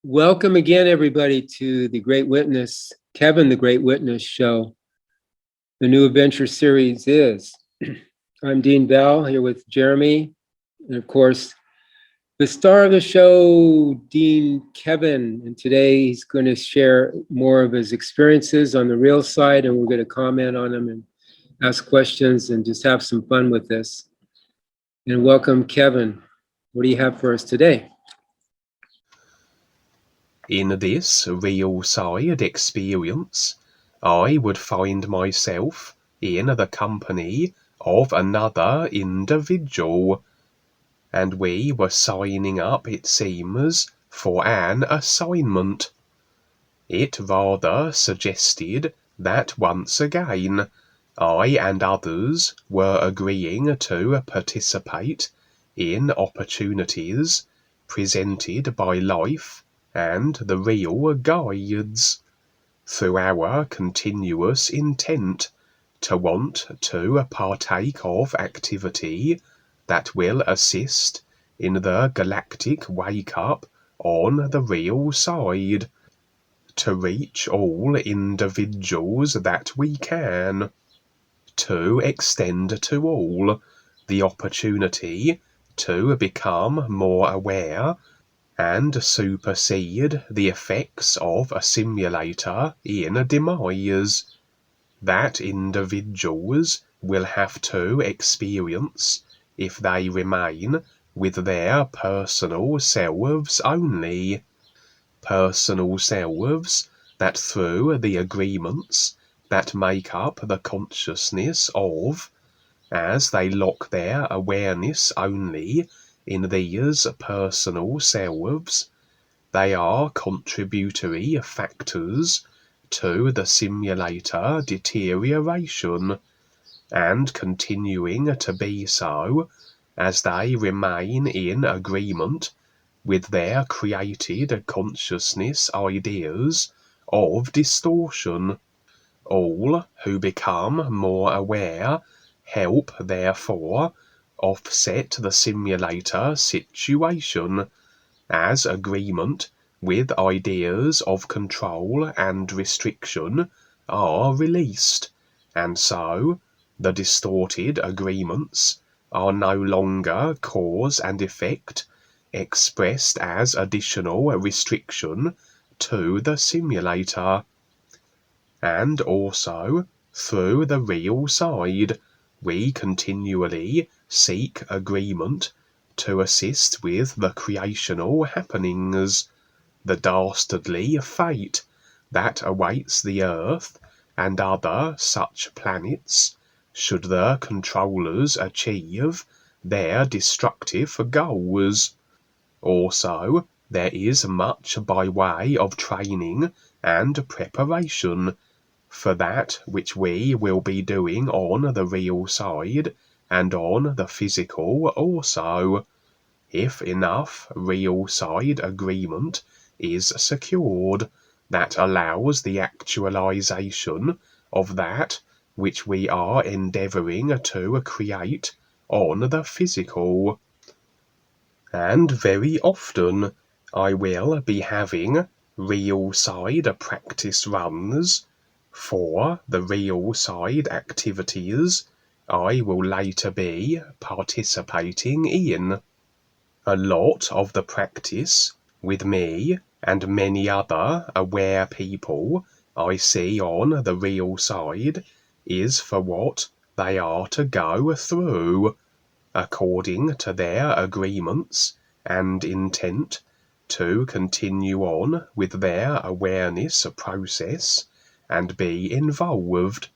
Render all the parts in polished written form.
Welcome again, everybody, to the Great Witness, Kevin the Great Witness show. The new adventure series is. I'm Dean Bell here with Jeremy, and of course, the star of the show, Dean Kevin. And today he's going to share more of his experiences on the real side, and we're going to comment on them and ask questions and just have some fun with this. And welcome, Kevin. What do you have for us today? In this real side experience, I would find myself in the company of another individual, and we were signing up, it seems, for an assignment. It rather suggested that once again I and others were agreeing to participate in opportunities presented by life and the real guides, through our continuous intent to want to partake of activity that will assist in the galactic wake-up on the real side, to reach all individuals that we can, to extend to all the opportunity to become more aware and supersede the effects of a simulator in a demise that individuals will have to experience if they remain with their personal selves only. Personal selves that, through the agreements that make up the consciousness of, as they lock their awareness only in these personal selves, they are contributory factors to the simulator deterioration, and continuing to be so as they remain in agreement with their created consciousness ideas of distortion. All who become more aware help, therefore, offset the simulator situation, as agreement with ideas of control and restriction are released, and so the distorted agreements are no longer cause and effect expressed as additional restriction to the simulator. And also, through the real side, we continually seek agreement to assist with the creational happenings, the dastardly fate that awaits the Earth and other such planets, should the controllers achieve their destructive goals. Also, there is much by way of training and preparation for that which we will be doing on the real side and on the physical also, if enough real side agreement is secured that allows the actualization of that which we are endeavoring to create on the physical. And very often I will be having real side practice runs for the real side activities I will later be participating in. A lot of the practice with me and many other aware people I see on the real side is for what they are to go through, according to their agreements and intent, to continue on with their awareness process and be involved,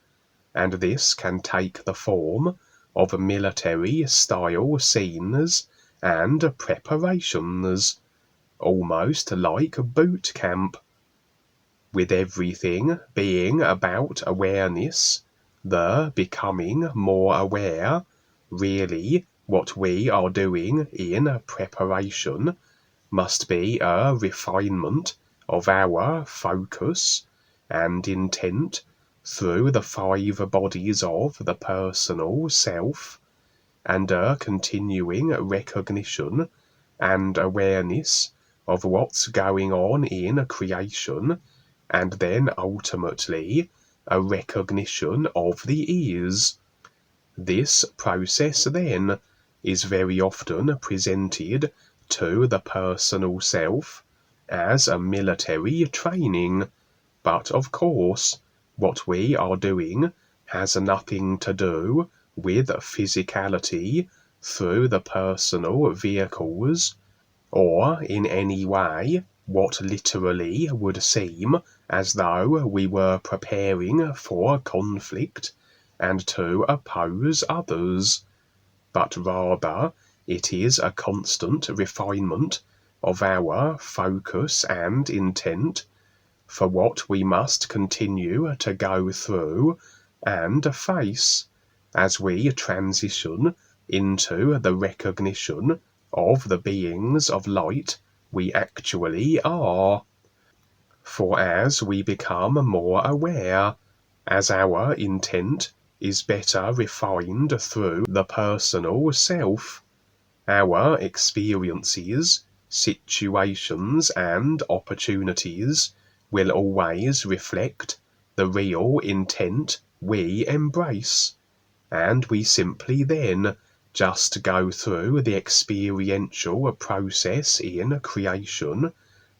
and this can take the form of military-style scenes and preparations, almost like boot camp, with everything being about awareness, the becoming more aware. Really, what we are doing in preparation must be a refinement of our focus and intent through the 5 bodies of the personal self, and a continuing recognition and awareness of what's going on in creation, and then ultimately a recognition of the is. This process then is very often presented to the personal self as a military training, but of course what we are doing has nothing to do with physicality through the personal vehicles, or in any way what literally would seem as though we were preparing for conflict and to oppose others, but rather it is a constant refinement of our focus and intent for what we must continue to go through and face as we transition into the recognition of the beings of light we actually are. For as we become more aware, as our intent is better refined through the personal self, our experiences, situations, and opportunities will always reflect the real intent we embrace, and we simply then just go through the experiential process in creation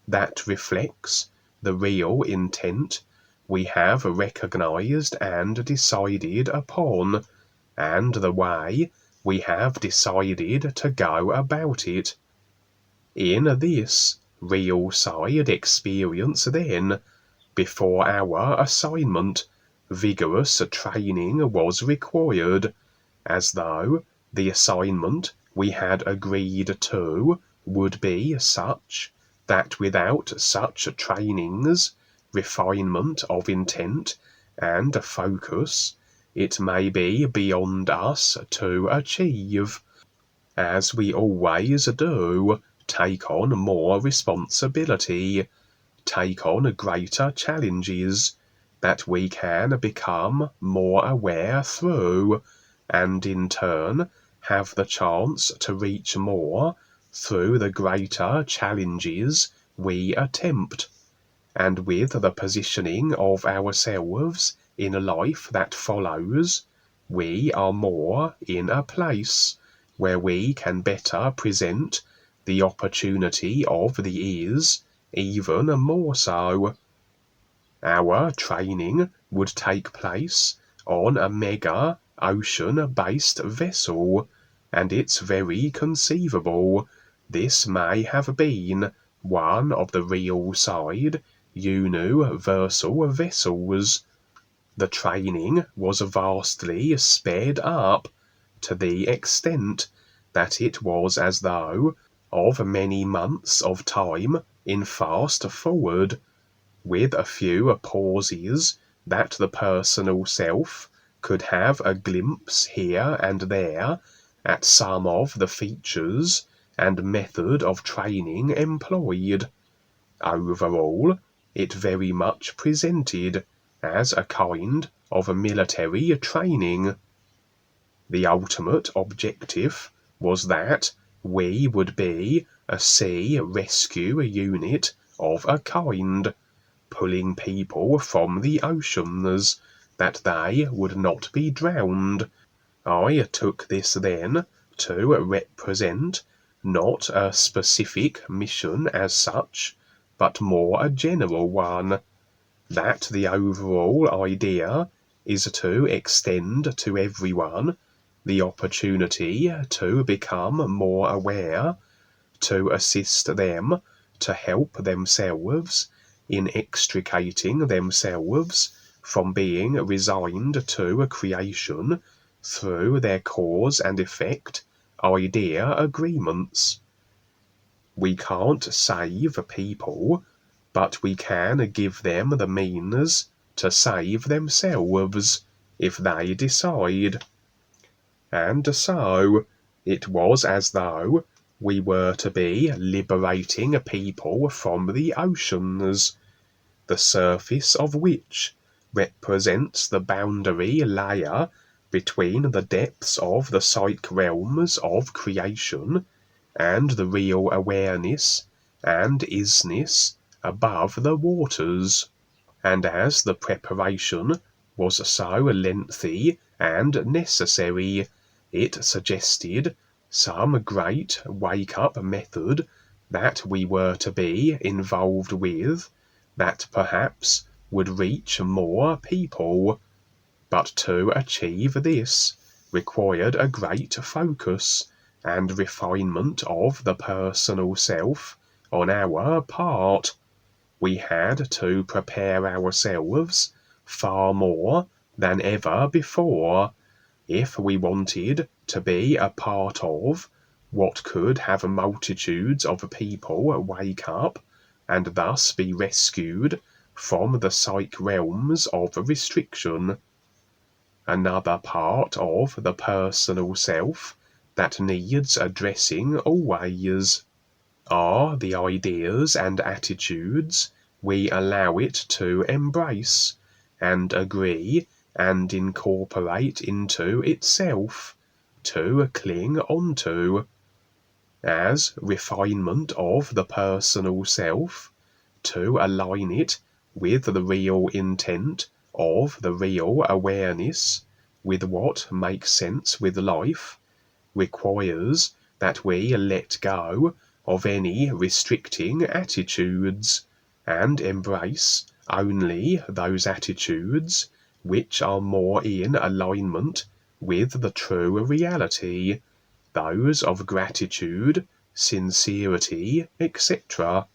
that reflects the real intent we have recognized and decided upon, and the way we have decided to go about it. In this real side experience then, before our assignment, vigorous training was required, as though the assignment we had agreed to would be such that without such trainings, refinement of intent, and focus, it may be beyond us to achieve, as we always do, take on more responsibility, take on greater challenges that we can become more aware through, and in turn have the chance to reach more through the greater challenges we attempt. And with the positioning of ourselves in a life that follows, we are more in a place where we can better present the opportunity of the is, even more so. Our training would take place on a mega ocean-based vessel, and it's very conceivable this may have been one of the real side UNUversal vessels. The training was vastly sped up, to the extent that it was as though of many months of time in fast forward, with a few pauses that the personal self could have a glimpse here and there at some of the features and method of training employed. Overall, it very much presented as a kind of a military training. The ultimate objective was that we would be a sea rescue unit of a kind, pulling people from the oceans, that they would not be drowned. I took this then to represent not a specific mission as such, but more a general one, that the overall idea is to extend to everyone the opportunity to become more aware, to assist them to help themselves in extricating themselves from being resigned to creation through their cause and effect idea agreements. We can't save people, but we can give them the means to save themselves if they decide. And so it was as though we were to be liberating people from the oceans, the surface of which represents the boundary layer between the depths of the psych realms of creation and the real awareness and isness above the waters. And as the preparation was so lengthy and necessary, it suggested some great wake-up method that we were to be involved with, that perhaps would reach more people. But to achieve this required a great focus and refinement of the personal self on our part. We had to prepare ourselves far more than ever before if we wanted to be a part of what could have multitudes of people wake up and thus be rescued from the psych realms of restriction. Another part of the personal self that needs addressing always are the ideas and attitudes we allow it to embrace and agree and incorporate into itself, to cling onto, as refinement of the personal self, to align it with the real intent of the real awareness, with what makes sense with life, requires that we let go of any restricting attitudes and embrace only those attitudes which are more in alignment with the true reality, those of gratitude, sincerity, etc.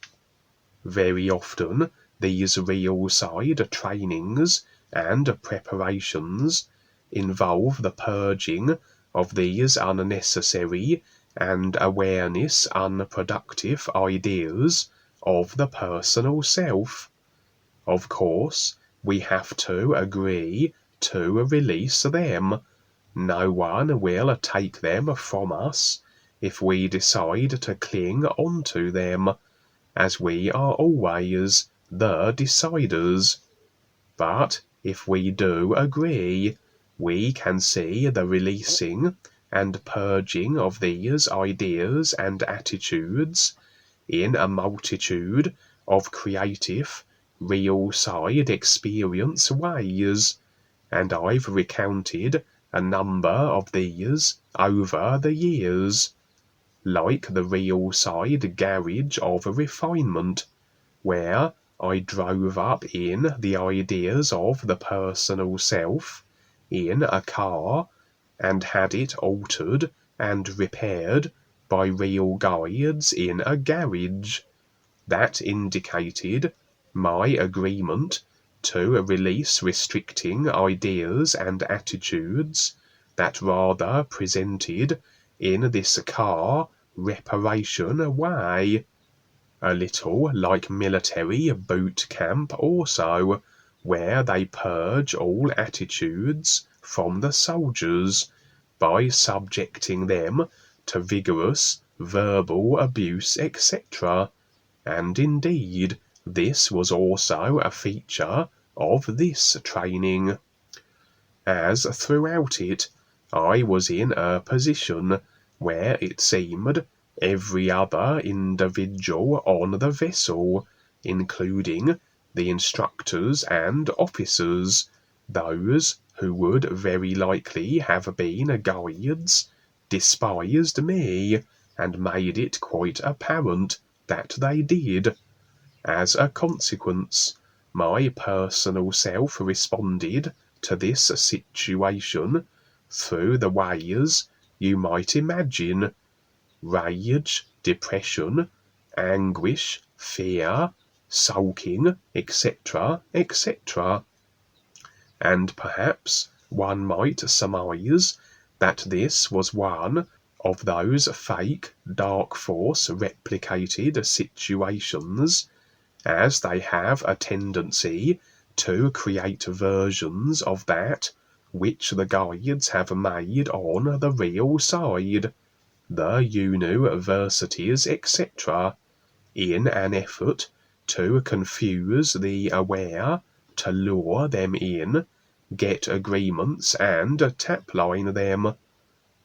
Very often these real side trainings and preparations involve the purging of these unnecessary and awareness unproductive ideas of the personal self. Of course, we have to agree to release them. No one will take them from us if we decide to cling onto them, as we are always the deciders. But if we do agree, we can see the releasing and purging of these ideas and attitudes in a multitude of creative, real side experience ways, and I've recounted a number of these over the years, like the real side garage of refinement, where I drove up in the ideas of the personal self in a car and had it altered and repaired by real guides in a garage. That indicated my agreement to release restricting ideas and attitudes that rather presented in this car reparation way. A little like military boot camp also, where they purge all attitudes from the soldiers by subjecting them to vigorous verbal abuse, etc. And indeed, this was also a feature of this training, as throughout it I was in a position where it seemed every other individual on the vessel, including the instructors and officers, those who would very likely have been guides, despised me, and made it quite apparent that they did. As a consequence, my personal self responded to this situation through the ways you might imagine: rage, depression, anguish, fear, sulking, etc., etc. And perhaps one might surmise that this was one of those fake dark force replicated situations, as they have a tendency to create versions of that which the guides have made on the real side, the universities, etc., in an effort to confuse the aware, to lure them in, get agreements and tapline them.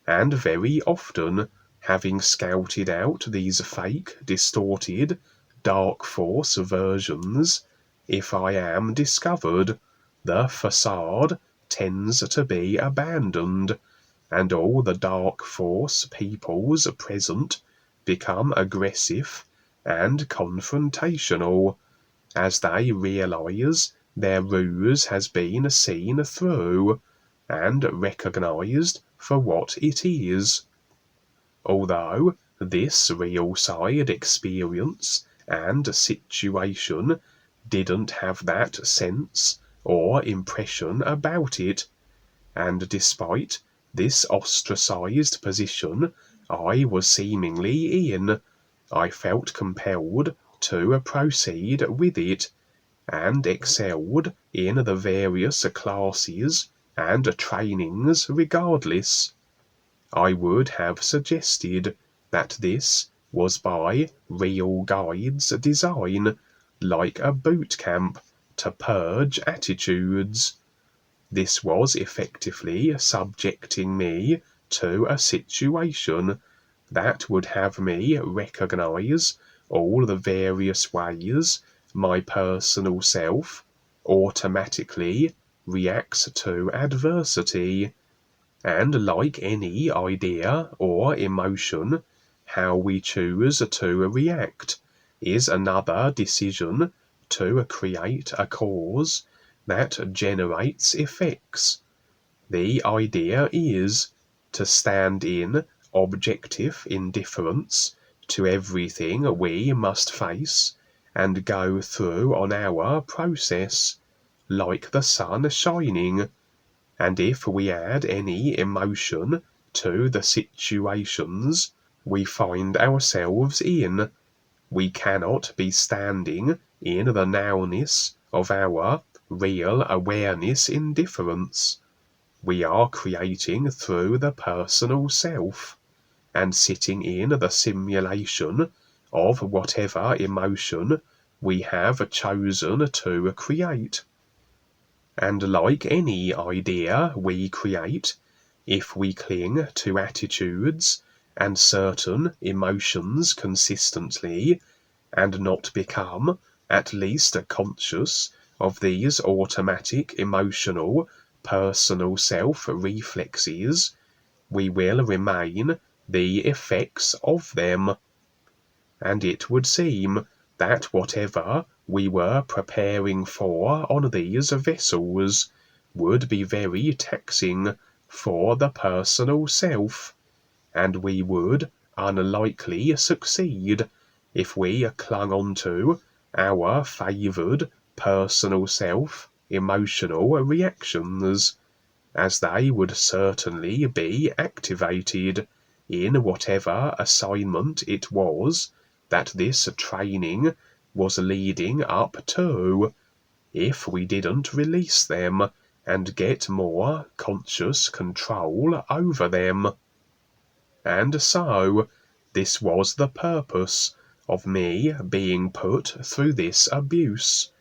And very often having scouted out these fake, distorted, dark force versions, if I am discovered, the facade tends to be abandoned, and all the dark force peoples present become aggressive and confrontational, as they realize their ruse has been seen through and recognized for what it is. Although this real side experience and situation didn't have that sense or impression about it, and despite this ostracized position I was seemingly in, I felt compelled to proceed with it, and excelled in the various classes and trainings regardless. I would have suggested that this was by Real Guide's design, like a boot camp to purge attitudes. This was effectively subjecting me to a situation that would have me recognize all the various ways my personal self automatically reacts to adversity. And like any idea or emotion, how we choose to react is another decision to create a cause that generates effects. The idea is to stand in objective indifference to everything we must face and go through on our process, like the sun shining. And if we add any emotion to the situations we find ourselves in, we cannot be standing in the nowness of our real awareness indifference. We are creating through the personal self, and sitting in the simulation of whatever emotion we have chosen to create. And like any idea we create, if we cling to attitudes and certain emotions consistently, and not become at least conscious of these automatic emotional personal self-reflexes, we will remain the effects of them. And it would seem that whatever we were preparing for on these vessels would be very taxing for the personal self, and we would unlikely succeed if we clung on to our favoured personal self emotional reactions, as they would certainly be activated in whatever assignment it was that this training was leading up to, if we didn't release them and get more conscious control over them. And so, this was the purpose of me being put through this abuse,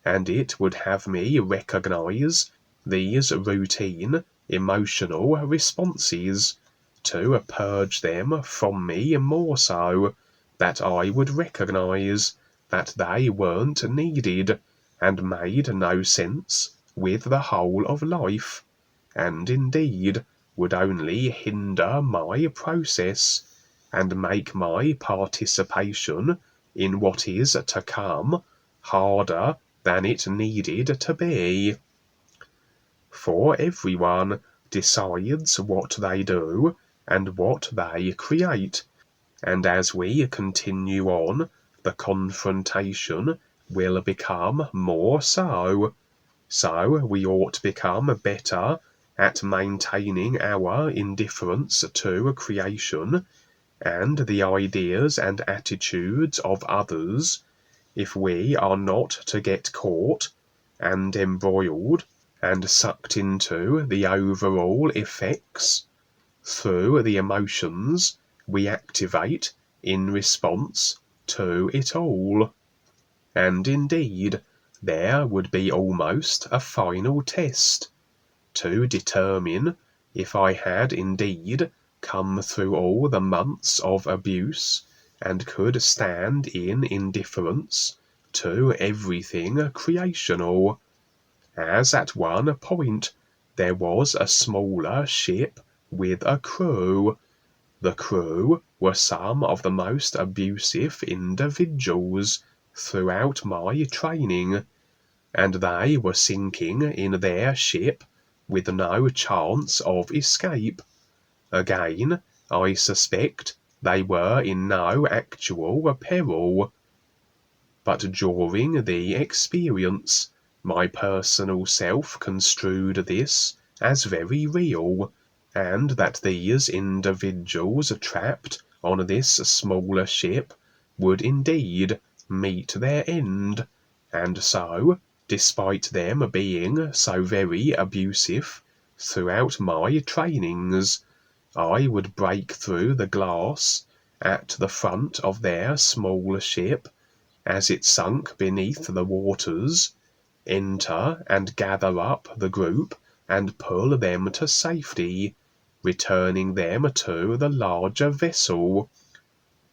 and it would have me recognize these routine emotional responses, to purge them from me more so, that I would recognize that they weren't needed and made no sense with the whole of life, and indeed would only hinder my process and make my participation in what is to come harder than it needed to be. For everyone decides what they do and what they create, and as we continue on, the confrontation will become more so. So we ought to become better at maintaining our indifference to creation and the ideas and attitudes of others, if we are not to get caught and embroiled and sucked into the overall effects through the emotions we activate in response to it all. And indeed, there would be almost a final test to determine if I had indeed come through all the months of abuse, and could stand in indifference to everything creational, as at one point there was a smaller ship with a crew. The crew were some of the most abusive individuals throughout my training, and they were sinking in their ship with no chance of escape. Again, I suspect they were in no actual peril. But during the experience, my personal self construed this as very real, and that these individuals trapped on this smaller ship would indeed meet their end, and so, despite them being so very abusive throughout my trainings, I would break through the glass at the front of their small ship as it sunk beneath the waters, enter and gather up the group and pull them to safety, returning them to the larger vessel.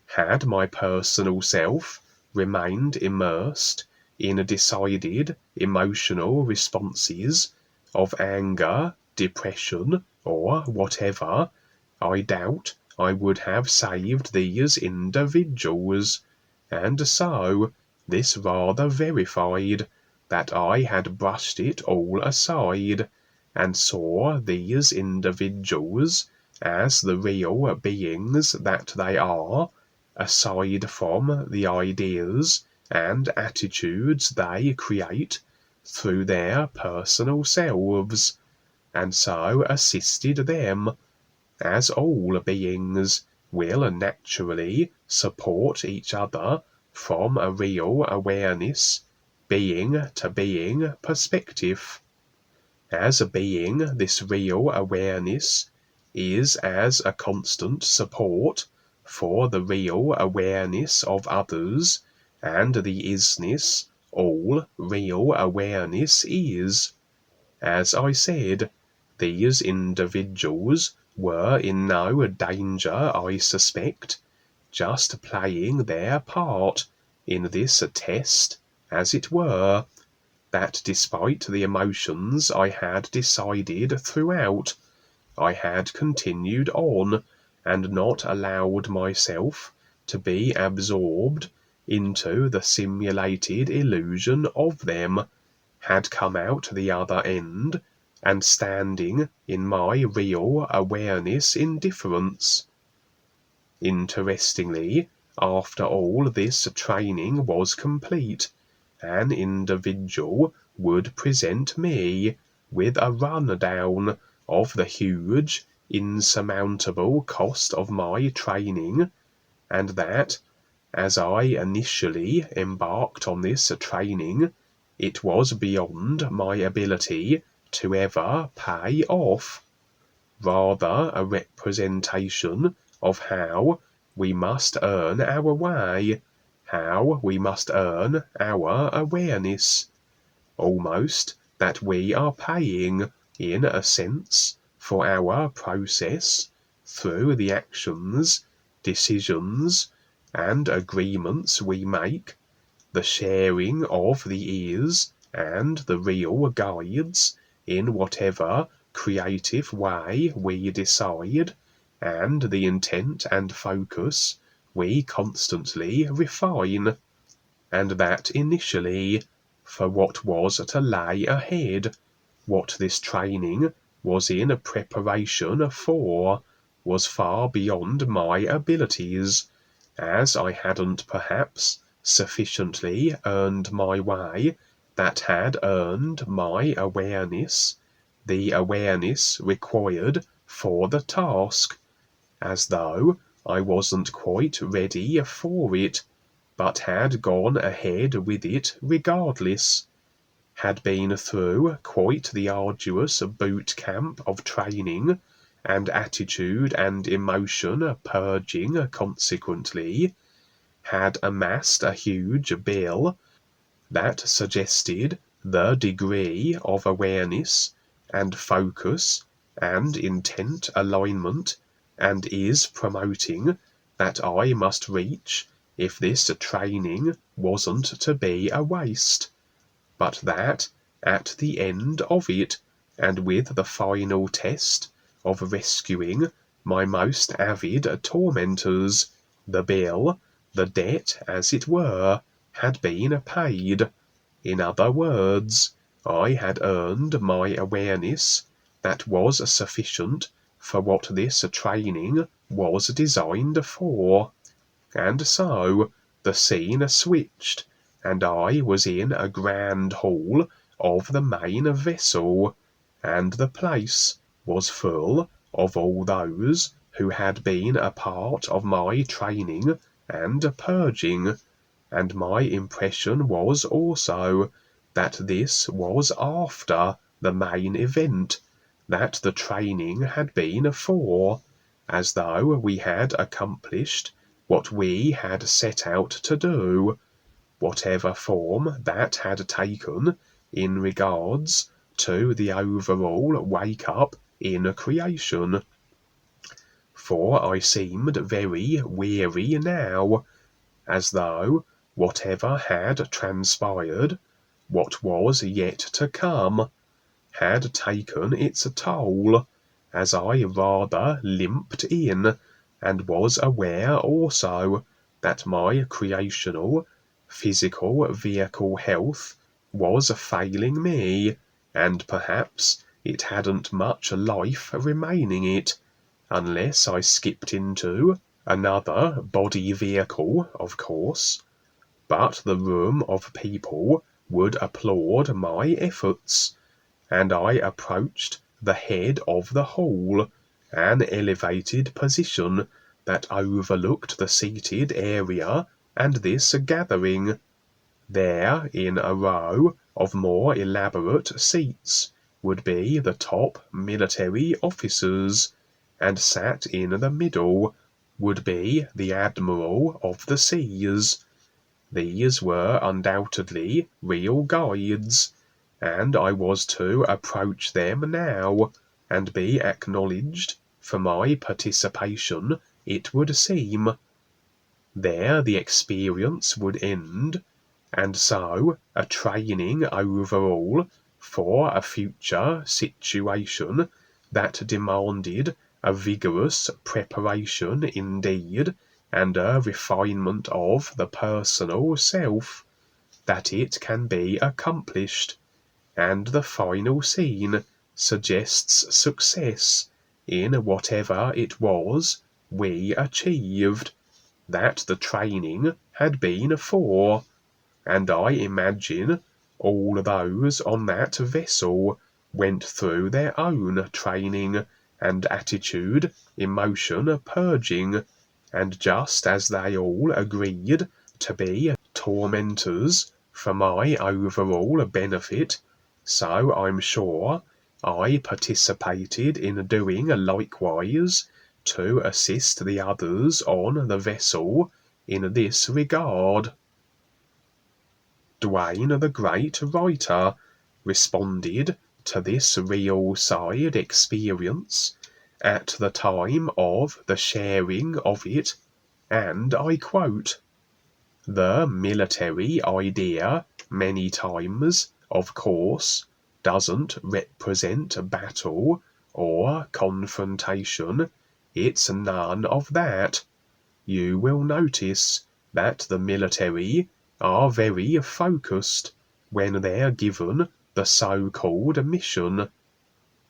Had my personal self remained immersed in decided emotional responses of anger, depression, or whatever, I doubt I would have saved these individuals, and so this rather verified that I had brushed it all aside, and saw these individuals as the real beings that they are, aside from the ideas and attitudes they create through their personal selves, and so assisted them, as all beings will naturally support each other from a real awareness, being to being perspective. As a being, this real awareness is as a constant support for the real awareness of others, and the isness all real awareness is. As I said, these individuals were in no danger, I suspect, just playing their part in this test, as it were, that despite the emotions I had decided throughout, I had continued on and not allowed myself to be absorbed into the simulated illusion of them, had come out the other end, and standing in my real awareness indifference. Interestingly, after all this training was complete, an individual would present me with a rundown of the huge, insurmountable cost of my training, and that, as I initially embarked on this training, it was beyond my ability to ever pay off. Rather a representation of how we must earn our way, how we must earn our awareness. Almost that we are paying, in a sense, for our process through the actions, decisions, and agreements we make, the sharing of the ears and the real guides in whatever creative way we decide, and the intent and focus we constantly refine, and that initially, for what was to lay ahead, what this training was in preparation for, was far beyond my abilities, as I hadn't perhaps sufficiently earned my way that had earned my awareness, the awareness required for the task, as though I wasn't quite ready for it, but had gone ahead with it regardless, had been through quite the arduous boot camp of training, and attitude and emotion purging consequently, had amassed a huge bill that suggested the degree of awareness and focus and intent alignment and is promoting that I must reach if this training wasn't to be a waste, but that at the end of it, and with the final test of rescuing my most avid tormentors, the bill, the debt as it were, had been paid. In other words, I had earned my awareness that was sufficient for what this training was designed for. And so the scene switched, and I was in a grand hall of the main vessel, and the place was full of all those who had been a part of my training and purging, and my impression was also that this was after the main event that the training had been for, as though we had accomplished what we had set out to do, whatever form that had taken in regards to the overall wake-up in creation. For I seemed very weary now, as though whatever had transpired, what was yet to come, had taken its toll, as I rather limped in, and was aware also that my creational, physical vehicle health was failing me, and perhaps it hadn't much life remaining it, unless I skipped into another body vehicle, of course. But the room of people would applaud my efforts, and I approached the head of the hall, an elevated position that overlooked the seated area and this gathering. There, in a row of more elaborate seats, would be the top military officers, and sat in the middle would be the Admiral of the Seas. These were undoubtedly real guides, and I was to approach them now, and be acknowledged for my participation, it would seem. There the experience would end, and so a training overall for a future situation that demanded a vigorous preparation indeed, and a refinement of the personal self, that it can be accomplished, and the final scene suggests success in whatever it was we achieved, that the training had been for, and I imagine all those on that vessel went through their own training and attitude, emotion, purging, and just as they all agreed to be tormentors for my overall benefit, so I'm sure I participated in doing likewise to assist the others on the vessel in this regard. Duane the great writer responded to this real side experience at the time of the sharing of it, and I quote, "The military idea many times, of course, doesn't represent battle or confrontation. It's none of that. You will notice that the military are very focused when they're given the so-called mission,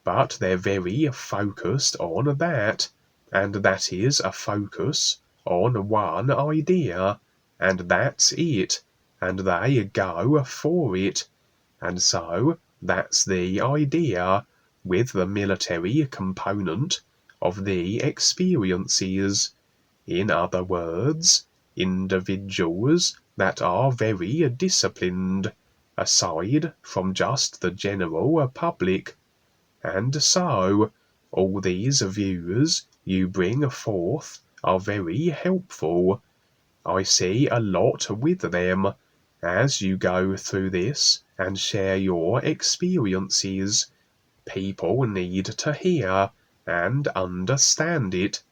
but they're very focused on that, and that is a focus on one idea, and that's it, and they go for it, and so that's the idea with the military component of the experiences. In other words, individuals that are very disciplined, aside from just the general public. And so, all these views you bring forth are very helpful. I see a lot with them, as you go through this and share your experiences. People need to hear and understand it,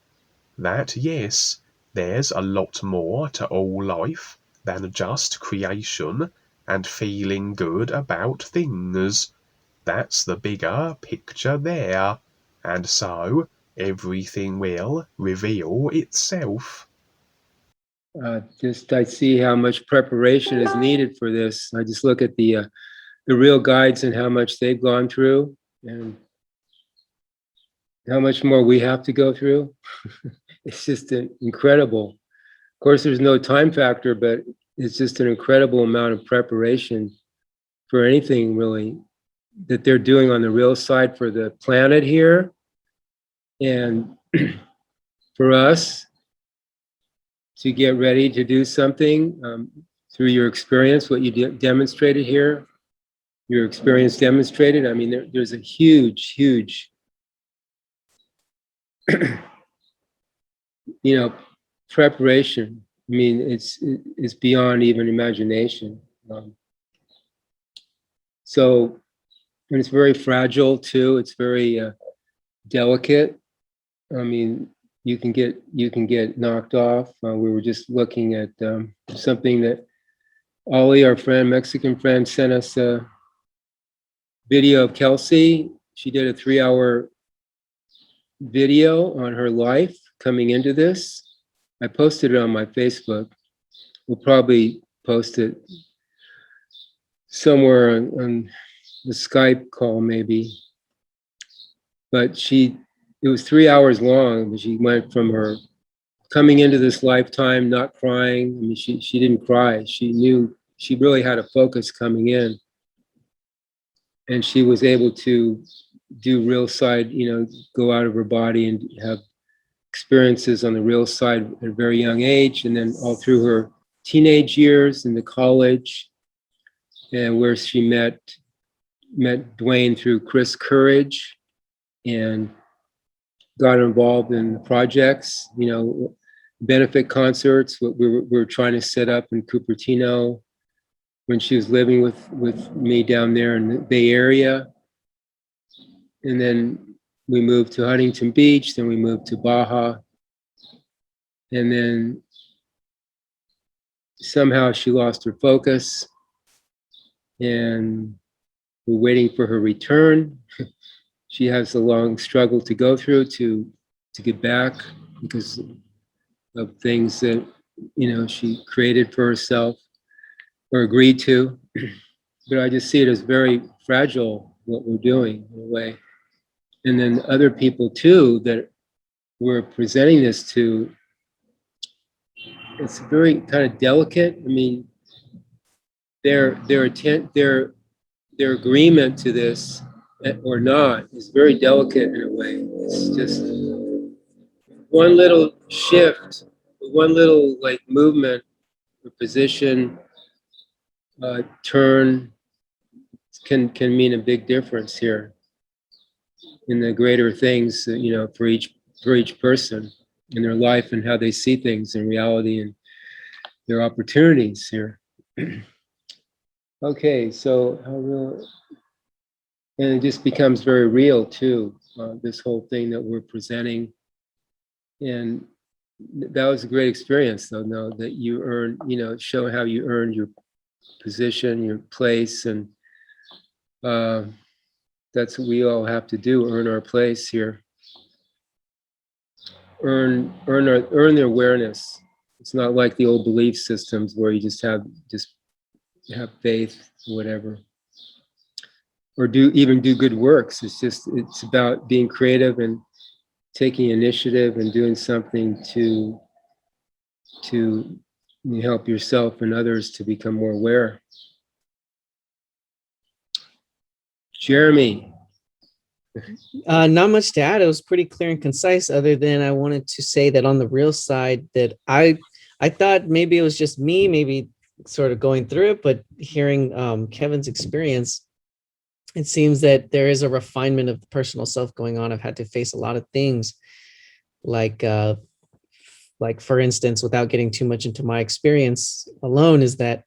that yes, there's a lot more to all life than just creation and feeling good about things. That's the bigger picture there, and so everything will reveal itself. Just I see how much preparation is needed for this. I just look at the real guides and how much they've gone through and how much more we have to go through. It's just incredible. Of course, there's no time factor, but it's just an incredible amount of preparation for anything really that they're doing on the real side for the planet here and for us to get ready to do something through your experience, what you demonstrated here, your experience demonstrated. I mean, there's a huge, huge, preparation. I mean, it's beyond even imagination. So, and it's very fragile too. It's very delicate. I mean, you can get knocked off. We were just looking at something that Ollie, our friend, Mexican friend, sent us a video of Kelsey. She did a 3-hour video on her life coming into this. I posted it on my Facebook. We'll probably post it somewhere on the Skype call maybe. But it was 3 hours long. She went from her coming into this lifetime, not crying. I mean, she didn't cry. She knew she really had a focus coming in. And she was able to do real side, go out of her body and have experiences on the real side at a very young age. And then all through her teenage years into college, and where she met Dwayne through Chris Courage and got involved in projects, benefit concerts, what we were trying to set up in Cupertino when she was living with me down there in the Bay Area. And then we moved to Huntington Beach, then we moved to Baja. And then somehow she lost her focus and we're waiting for her return. She has a long struggle to go through to get back because of things that, she created for herself or agreed to. But I just see it as very fragile, what we're doing in a way. And then other people too that we're presenting this to, it's very kind of delicate. I mean, their agreement to this or not is very delicate in a way. It's just one little shift, one little movement or position, turn can mean a big difference here in the greater things, for each person in their life and how they see things in reality and their opportunities here. Okay, so and it just becomes very real too, this whole thing that we're presenting. And that was a great experience though, that you earned, show how you earned your position, your place, and that's what we all have to do, earn our place here. Earn the awareness. It's not like the old belief systems where you just have faith, whatever, or do good works. It's about being creative and taking initiative and doing something to help yourself and others to become more aware. Jeremy. Not much to add. It was pretty clear and concise, other than I wanted to say that on the real side that I thought maybe it was just me, maybe sort of going through it, but hearing Kevin's experience, it seems that there is a refinement of the personal self going on. I've had to face a lot of things like for instance, without getting too much into my experience alone, is that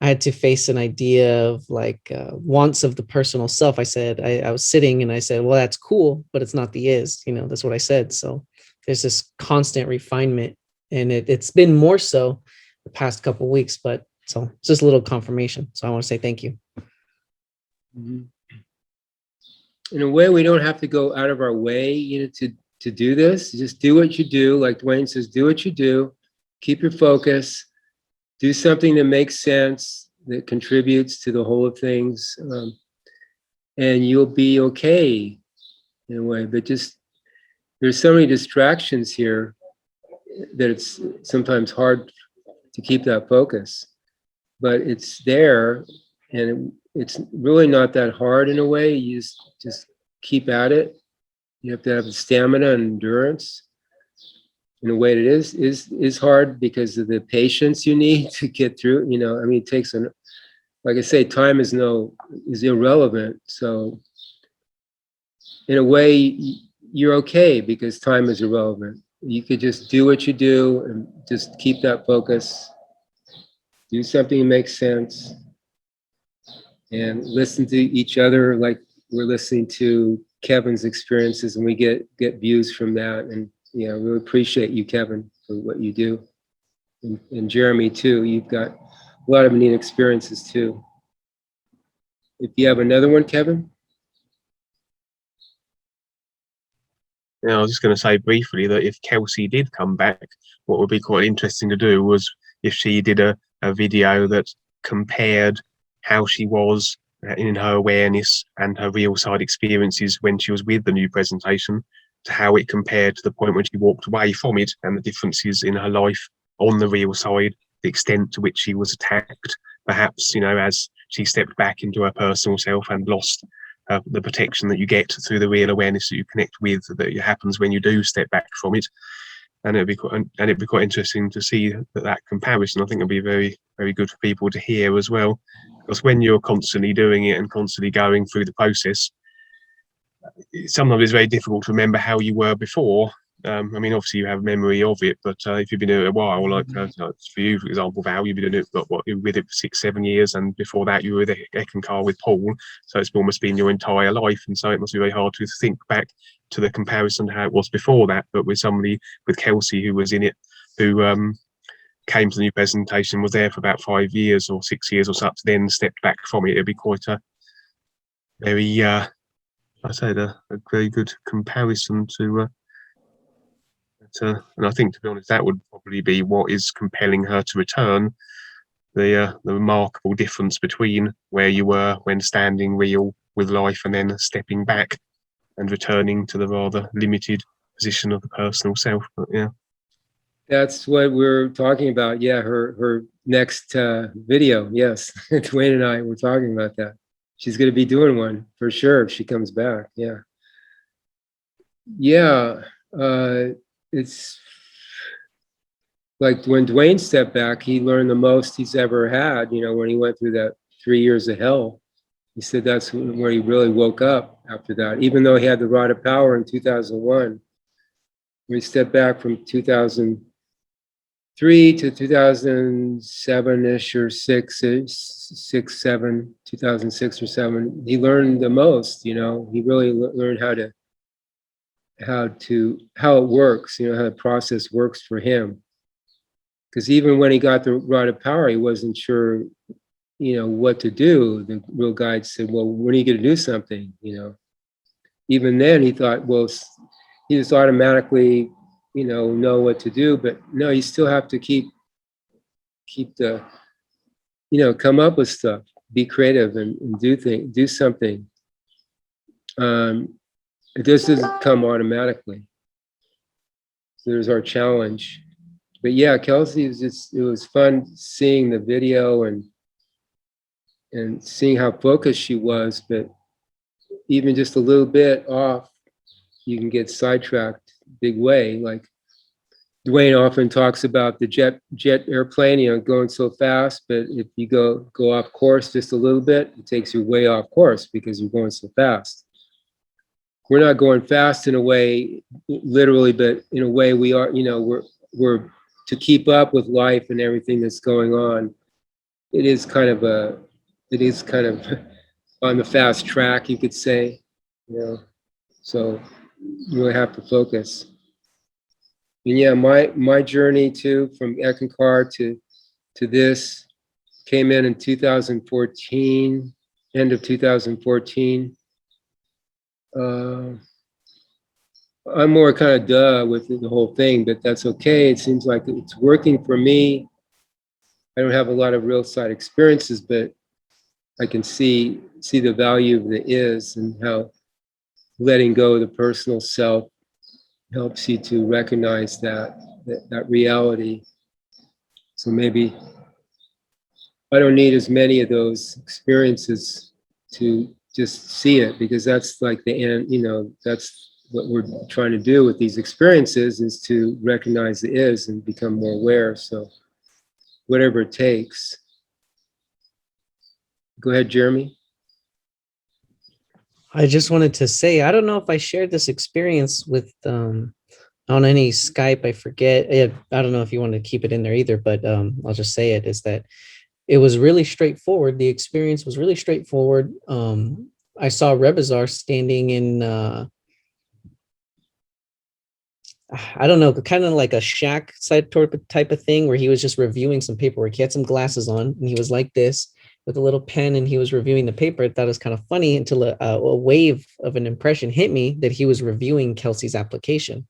I had to face an idea of wants of the personal self. I said, I was sitting and I said, well, that's cool, but it's not the is, that's what I said. So there's this constant refinement, and it's been more so the past couple of weeks, but so it's just a little confirmation. So I want to say thank you. Mhm. In a way, we don't have to go out of our way, to do this. Just do what you do. Like Dwayne says, do what you do. Keep your focus. Do something that makes sense, that contributes to the whole of things, and you'll be okay in a way. But just there's so many distractions here that it's sometimes hard to keep that focus. But it's there, and it's really not that hard in a way. You just keep at it. You have to have the stamina and endurance. In a way, it is hard because of the patience you need to get through. I mean, it takes like I say, time is irrelevant. So in a way, you're okay because time is irrelevant. You could just do what you do and just keep that focus. Do something that makes sense, and listen to each other like we're listening to Kevin's experiences, and we get views from that. And really appreciate you, Kevin, for what you do, and Jeremy too. You've got a lot of neat experiences too. If you have another one, Kevin. Yeah, I was just going to say briefly that if Kelsey did come back, what would be quite interesting to do was if she did a video that compared how she was in her awareness and her real side experiences when she was with the new presentation to how it compared to the point when she walked away from it, and the differences in her life on the real side, the extent to which she was attacked, perhaps, as she stepped back into her personal self and lost the protection that you get through the real awareness that you connect with, that happens when you do step back from it. And it'd be quite interesting to see that comparison. I think it'll be very, very good for people to hear as well, because when you're constantly doing it and constantly going through the process, sometimes it's very difficult to remember how you were before. I mean, obviously you have memory of it, but if you've been doing it a while, like for you, for example, Val, you've been doing it, you were with it for 6-7 years, and before that you were with Eckankar with Paul, so it's almost been your entire life, and so it must be very hard to think back to the comparison to how it was before that. But with somebody, with Kelsey, who was in it, who came to the new presentation, was there for about 5 years or 6 years or such, then stepped back from it, it'd be quite a very, I said, a very good comparison to. And I think, to be honest, that would probably be what is compelling her to return. The remarkable difference between where you were when standing real with life and then stepping back and returning to the rather limited position of the personal self. But yeah, That's what we're talking about. Yeah, her next video. Yes, Dwayne and I were talking about that. She's going to be doing one for sure if she comes back. Yeah. It's like when Dwayne stepped back, he learned the most he's ever had, when he went through that 3 years of hell. He said that's where he really woke up after that, even though he had the rod of power in 2001. When he stepped back from 2003 to 2007-ish or 2006 or 7, he learned the most, he really learned how it works, how the process works for him. Because even when he got the rod of power, he wasn't sure, what to do. The real guide said, well, when are you going to do something? Even then he thought, well, he just automatically, know what to do. But no, you still have to keep the, come up with stuff, be creative and do something. It just doesn't come automatically. So there's our challenge. But yeah, Kelsey it was fun seeing the video and seeing how focused she was, but even just a little bit off, you can get sidetracked big way. Like Dwayne often talks about the jet airplane, going so fast, but if you go off course just a little bit, it takes you way off course because you're going so fast. We're not going fast in a way, literally, but in a way we are, we're to keep up with life and everything that's going on. It is kind of on the fast track, you could say, so you really have to focus. And yeah, my journey too, from Ekankar to this, came in 2014, end of 2014. I'm more kind of duh with the whole thing, but that's okay. It seems like it's working for me. I don't have a lot of real side experiences, but I can see the value of the is, and how letting go of the personal self helps you to recognize that reality. So maybe I don't need as many of those experiences to just see it, because that's like the end, that's what we're trying to do with these experiences, is to recognize the is and become more aware. So whatever it takes. Go ahead, Jeremy. I just wanted to say, I don't know if I shared this experience with on any Skype. I forget. I don't know if you want to keep it in there either, but I'll just say it, is that it was really straightforward. The experience was really straightforward. I saw Rebizar standing in I don't know, kind of like a shack side type of thing, where he was just reviewing some paperwork. He had some glasses on and he was like this with a little pen, and he was reviewing the paper. I thought it was kind of funny until a wave of an impression hit me that he was reviewing Kelsey's application.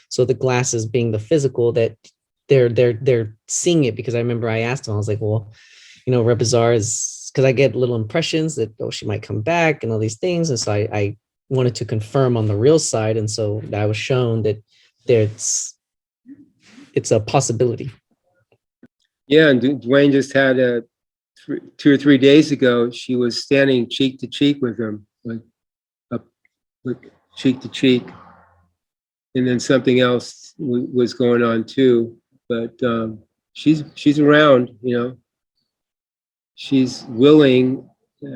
So the glasses being the physical, that they're seeing it, because I remember I asked him, I was like, well, Rebizar is, because I get little impressions that, oh, she might come back and all these things. And so I wanted to confirm on the real side. And so I was shown that it's a possibility. Yeah, and Dwayne just had 2 or 3 days ago, she was standing cheek to cheek with him, like up, like cheek to cheek. And then something else was going on too, but she's around, she's willing.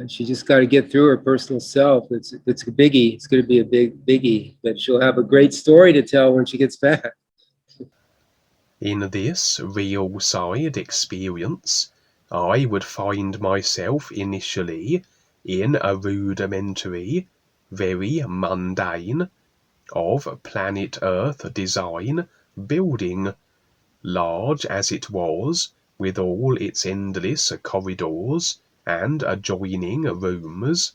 She just got to get through her personal self. It's a biggie. It's going to be a biggie, but she'll have a great story to tell when she gets back. In this real side experience, I would find myself initially in a rudimentary, very mundane, of planet Earth design building, large as it was, with all its endless corridors and adjoining rooms.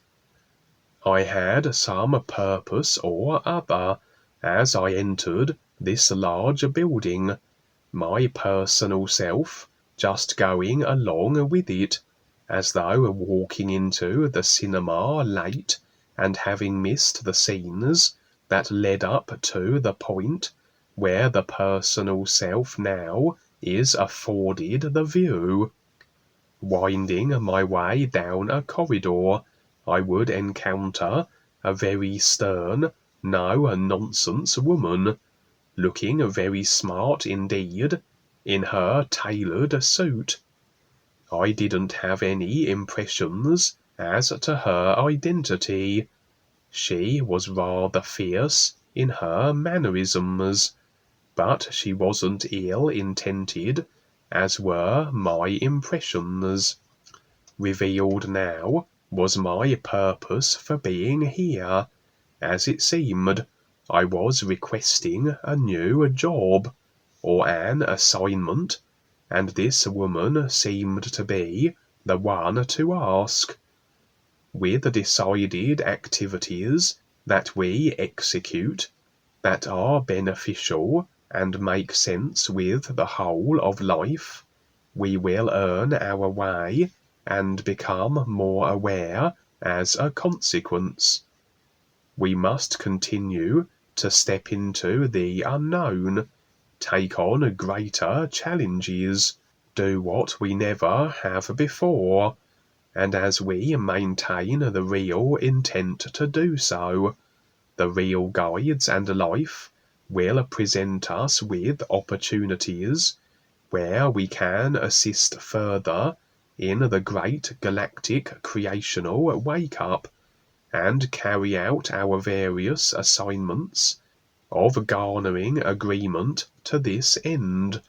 I had some purpose or other as I entered this large building, my personal self just going along with it, as though walking into the cinema late and having missed the scenes that led up to the point where the personal self now is afforded the view. Winding my way down a corridor, I would encounter a very stern, no-nonsense woman, looking very smart indeed in her tailored suit. I didn't have any impressions as to her identity. She was rather fierce in her mannerisms, but she wasn't ill-intended, as were my impressions. Revealed now was my purpose for being here. As it seemed, I was requesting a new job, or an assignment, and this woman seemed to be the one to ask. With decided activities that we execute, that are beneficial and make sense with the whole of life, we will earn our way and become more aware as a consequence. We must continue to step into the unknown, take on greater challenges, do what we never have before, and as we maintain the real intent to do so, the real guides and life will present us with opportunities where we can assist further in the great galactic creational wake-up, and carry out our various assignments of garnering agreement to this end,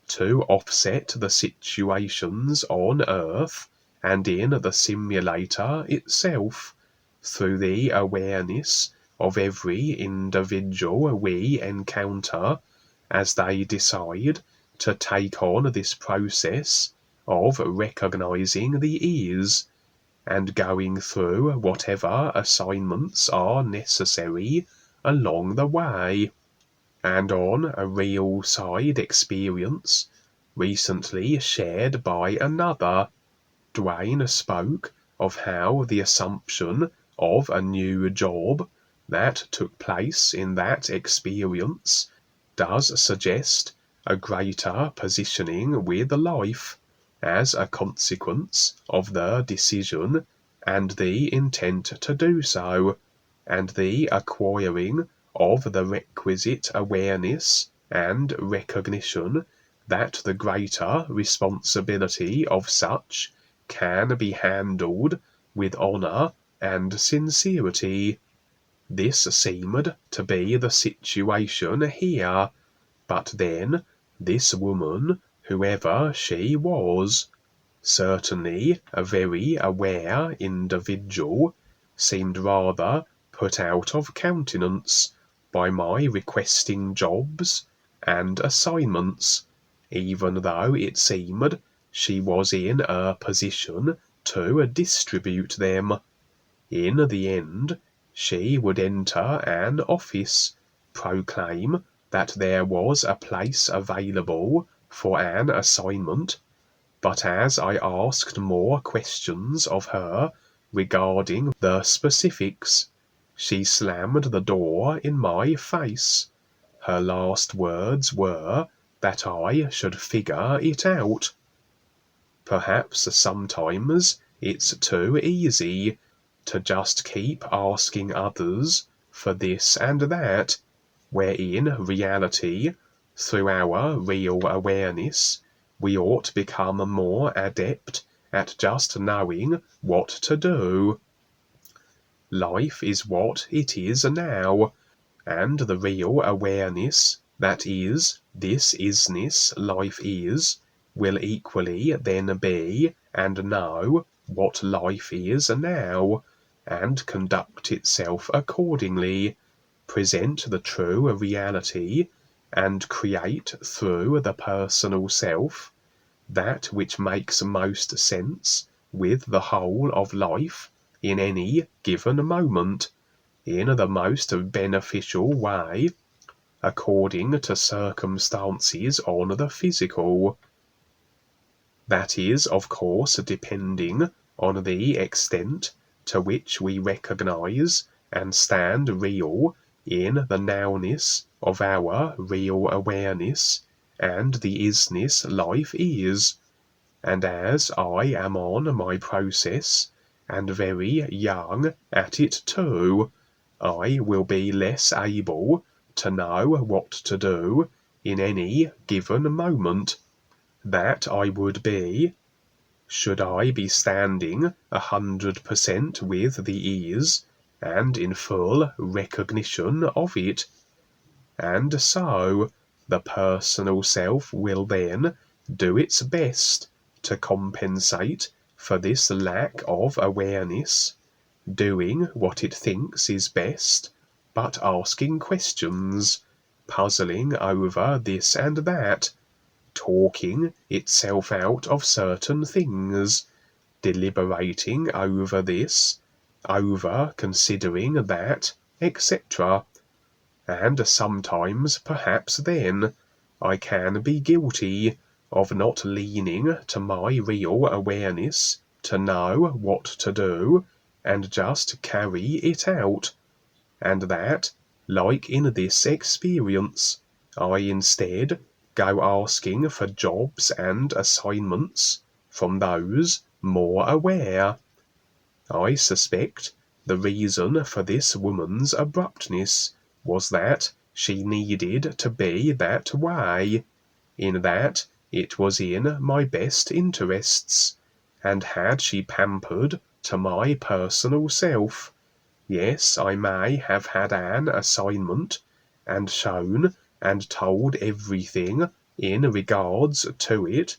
to offset the situations on Earth and in the simulator itself, through the awareness of every individual we encounter, as they decide to take on this process of recognizing the ears and going through whatever assignments are necessary along the way. And on a real side experience recently shared by another, Dwayne spoke of how the assumption of a new job that took place in that experience does suggest a greater positioning with life as a consequence of the decision and the intent to do so, and the acquiring of the requisite awareness and recognition that the greater responsibility of such can be handled with honour and sincerity. This seemed to be the situation here, but then this woman, whoever she was, certainly a very aware individual, seemed rather put out of countenance by my requesting jobs and assignments, even though it seemed she was in a position to distribute them. In the end, she would enter an office, proclaim that there was a place available for an assignment, but as I asked more questions of her regarding the specifics, she slammed the door in my face. Her last words were that I should figure it out. Perhaps sometimes it's too easy to just keep asking others for this and that, where in reality, through our real awareness, we ought to become more adept at just knowing what to do. Life is what it is now, and the real awareness that is, this isness life is, will equally then be and know what life is now, and conduct itself accordingly, present the true reality, and create through the personal self that which makes most sense with the whole of life in any given moment, in the most beneficial way, according to circumstances on the physical. That is, of course, depending on the extent to which we recognize and stand real in the nowness of our real awareness and the isness life is. And as I am on my process, and very young at it too, I will be less able to know what to do in any given moment that I would be, should I be standing 100% with the ease and in full recognition of it. And so the personal self will then do its best to compensate for this lack of awareness, doing what it thinks is best, but asking questions, puzzling over this and that, talking itself out of certain things, deliberating over this, over considering that, etc. And sometimes, perhaps then, I can be guilty of not leaning to my real awareness to know what to do and just carry it out, and that, like in this experience, I instead go asking for jobs and assignments from those more aware. I suspect the reason for this woman's abruptness was that she needed to be that way, in that it was in my best interests, and had she pampered to my personal self, yes, I may have had an assignment, and shown and told everything in regards to it,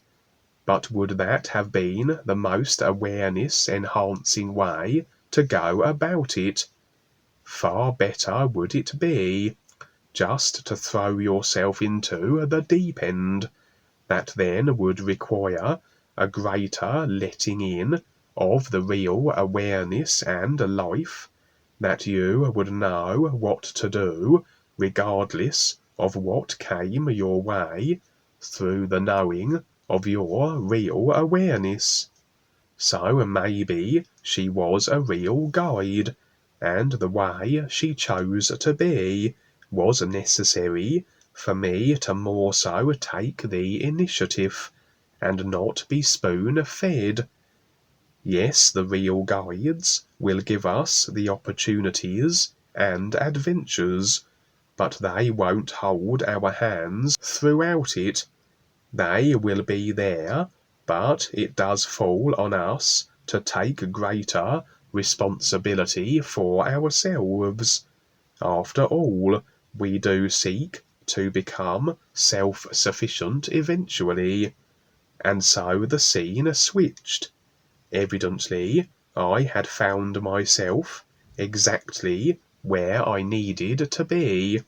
but would that have been the most awareness-enhancing way to go about it? Far better would it be. just to throw yourself into the deep end. That then would require a greater letting in of the real awareness and life, that you would know what to do regardless of what came your way, through the knowing of your real awareness. So maybe she was a real guide, and the way she chose to be was necessary for me to more so take the initiative, and not be spoon-fed. Yes, the real guides will give us the opportunities and adventures, but they won't hold our hands throughout it. They will be there, but it does fall on us to take greater responsibility for ourselves. After all, we do seek to become self-sufficient eventually. And so the scene switched. Evidently, I had found myself exactly where I needed to be,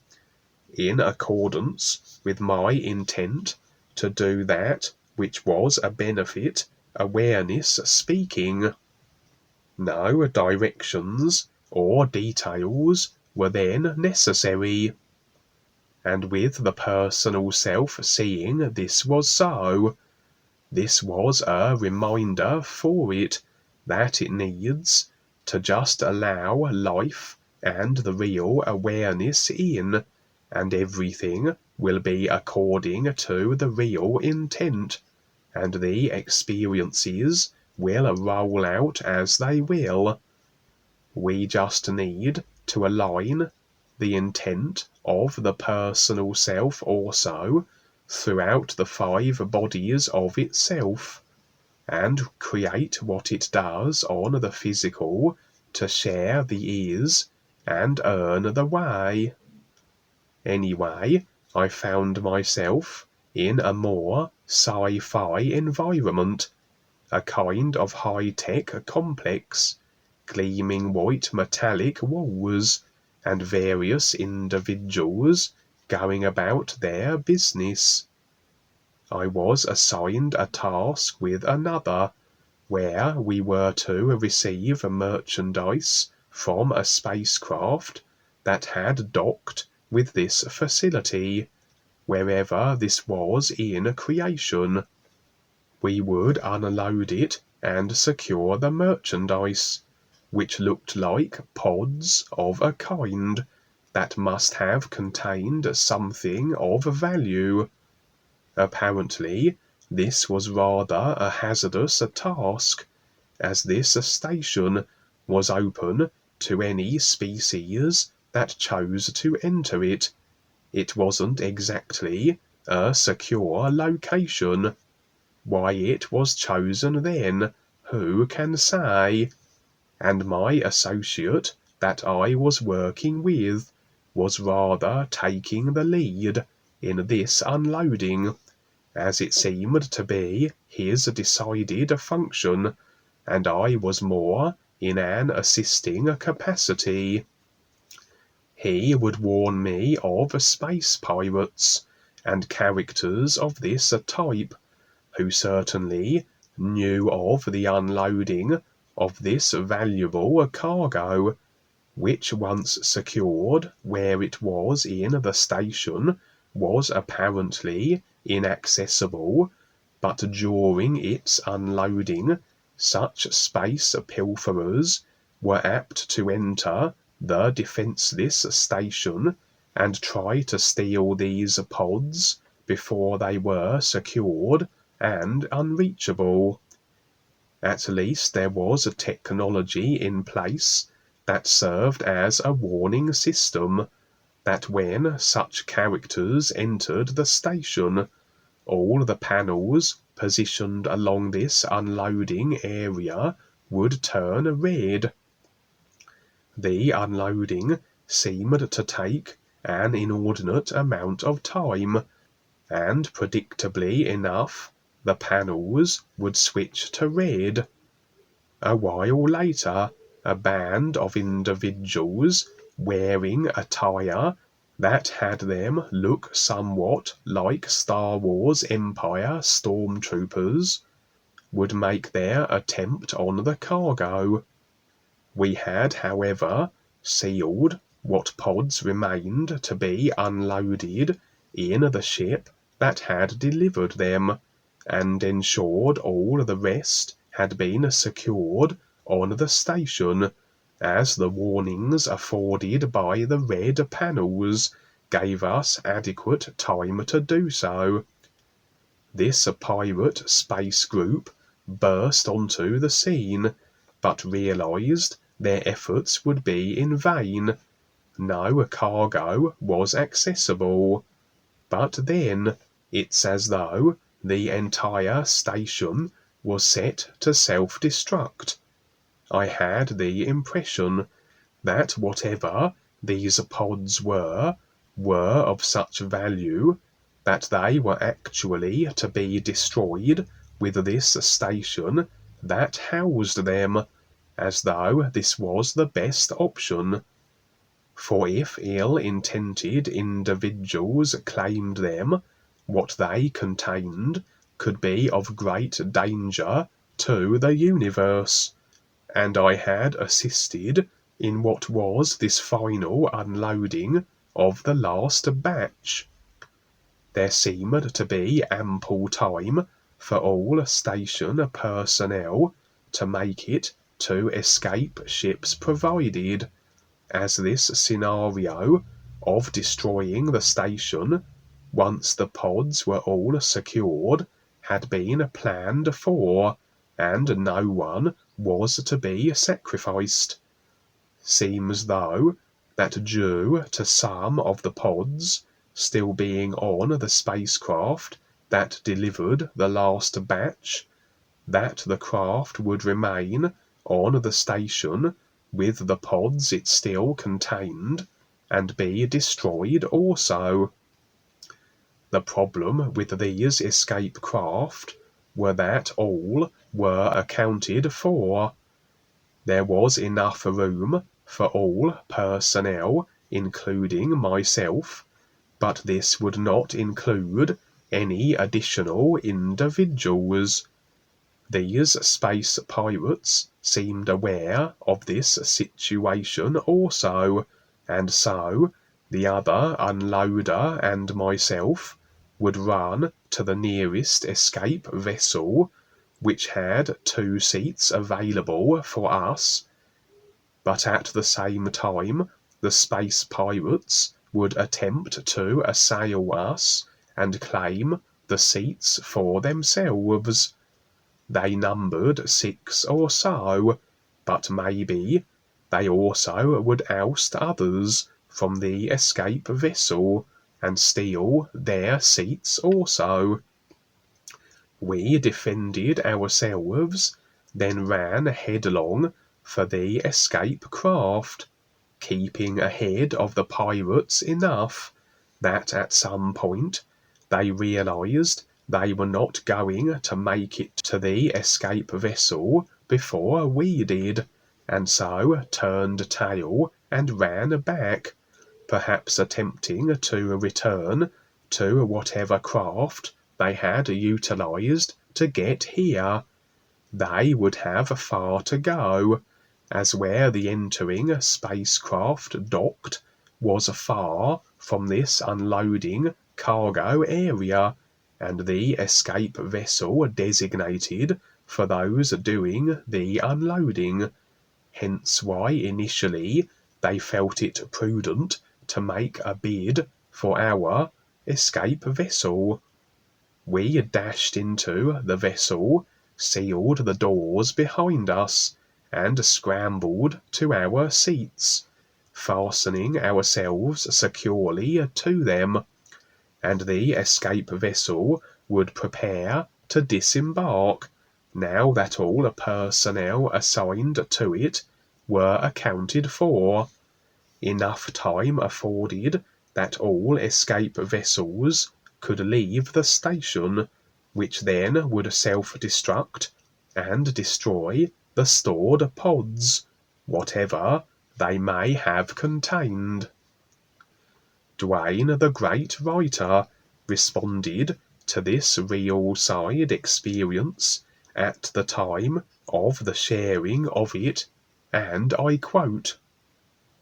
in accordance with my intent to do that which was a benefit awareness speaking. No directions or details were then necessary. And with the personal self seeing this was so, this was a reminder for it that it needs to just allow life and the real awareness in, and everything will be according to the real intent, and the experiences will roll out as they will. We just need to align the intent of the personal self also throughout the 5 bodies of itself, and create what it does on the physical to share the ease and earn the way. Anyway, I found myself in a more sci-fi environment, a kind of high-tech complex, gleaming white metallic walls, and various individuals going about their business. I was assigned a task with another, where we were to receive merchandise from a spacecraft that had docked with this facility, wherever this was in creation. We would unload it and secure the merchandise, which looked like pods of a kind that must have contained something of value. Apparently, this was rather a hazardous task, as this station was open to any species that chose to enter it. It wasn't exactly a secure location. Why it was chosen then, who can say? And my associate that I was working with was rather taking the lead in this unloading, as it seemed to be his decided function, and I was more in an assisting capacity. He would warn me of space pirates and characters of this type, who certainly knew of the unloading of this valuable cargo, which once secured where it was in the station was apparently inaccessible, but during its unloading such space pilferers were apt to enter the defenseless station and try to steal these pods before they were secured and unreachable. At least there was a technology in place that served as a warning system, that when such characters entered the station, all the panels positioned along this unloading area would turn red. The unloading seemed to take an inordinate amount of time, and predictably enough, the panels would switch to red. A while later, a band of individuals wearing attire that had them look somewhat like Star Wars Empire stormtroopers, would make their attempt on the cargo. We had, however, sealed what pods remained to be unloaded in the ship that had delivered them, and ensured all the rest had been secured on the station, as the warnings afforded by the red panels gave us adequate time to do so. This pirate space group burst onto the scene, but realized their efforts would be in vain. No cargo was accessible. But then, it's as though the entire station was set to self-destruct. I had the impression that whatever these pods were of such value that they were actually to be destroyed with this station that housed them, as though this was the best option. For if ill-intended individuals claimed them, what they contained could be of great danger to the universe, and I had assisted in what was this final unloading of the last batch. There seemed to be ample time for all station personnel to make it to escape ships provided, as this scenario of destroying the station once the pods were all secured had been planned for, and no one was to be sacrificed. Seems though that due to some of the pods still being on the spacecraft that delivered the last batch, that the craft would remain on the station with the pods it still contained, and be destroyed also. The problem with these escape craft were that all were accounted for. There was enough room for all personnel, including myself, but this would not include any additional individuals. These space pirates seemed aware of this situation also, and so the other unloader and myself would run to the nearest escape vessel, which had 2 seats available for us, but at the same time the space pirates would attempt to assail us and claim the seats for themselves. They numbered 6 or so, but maybe they also would oust others from the escape vessel and steal their seats also. We defended ourselves, then ran headlong for the escape craft, keeping ahead of the pirates enough that at some point they realized they were not going to make it to the escape vessel before we did, and so turned tail and ran back, perhaps attempting to return to whatever craft they had utilized to get here. They would have far to go, as where the entering spacecraft docked was far from this unloading cargo area, and the escape vessel designated for those doing the unloading. Hence why initially they felt it prudent to make a bid for our escape vessel. We dashed into the vessel, sealed the doors behind us, and scrambled to our seats, fastening ourselves securely to them, and the escape vessel would prepare to disembark, now that all personnel assigned to it were accounted for. Enough time afforded that all escape vessels could leave the station, which then would self-destruct and destroy the stored pods, whatever they may have contained. Duane, the great writer, responded to this real side experience at the time of the sharing of it, and I quote,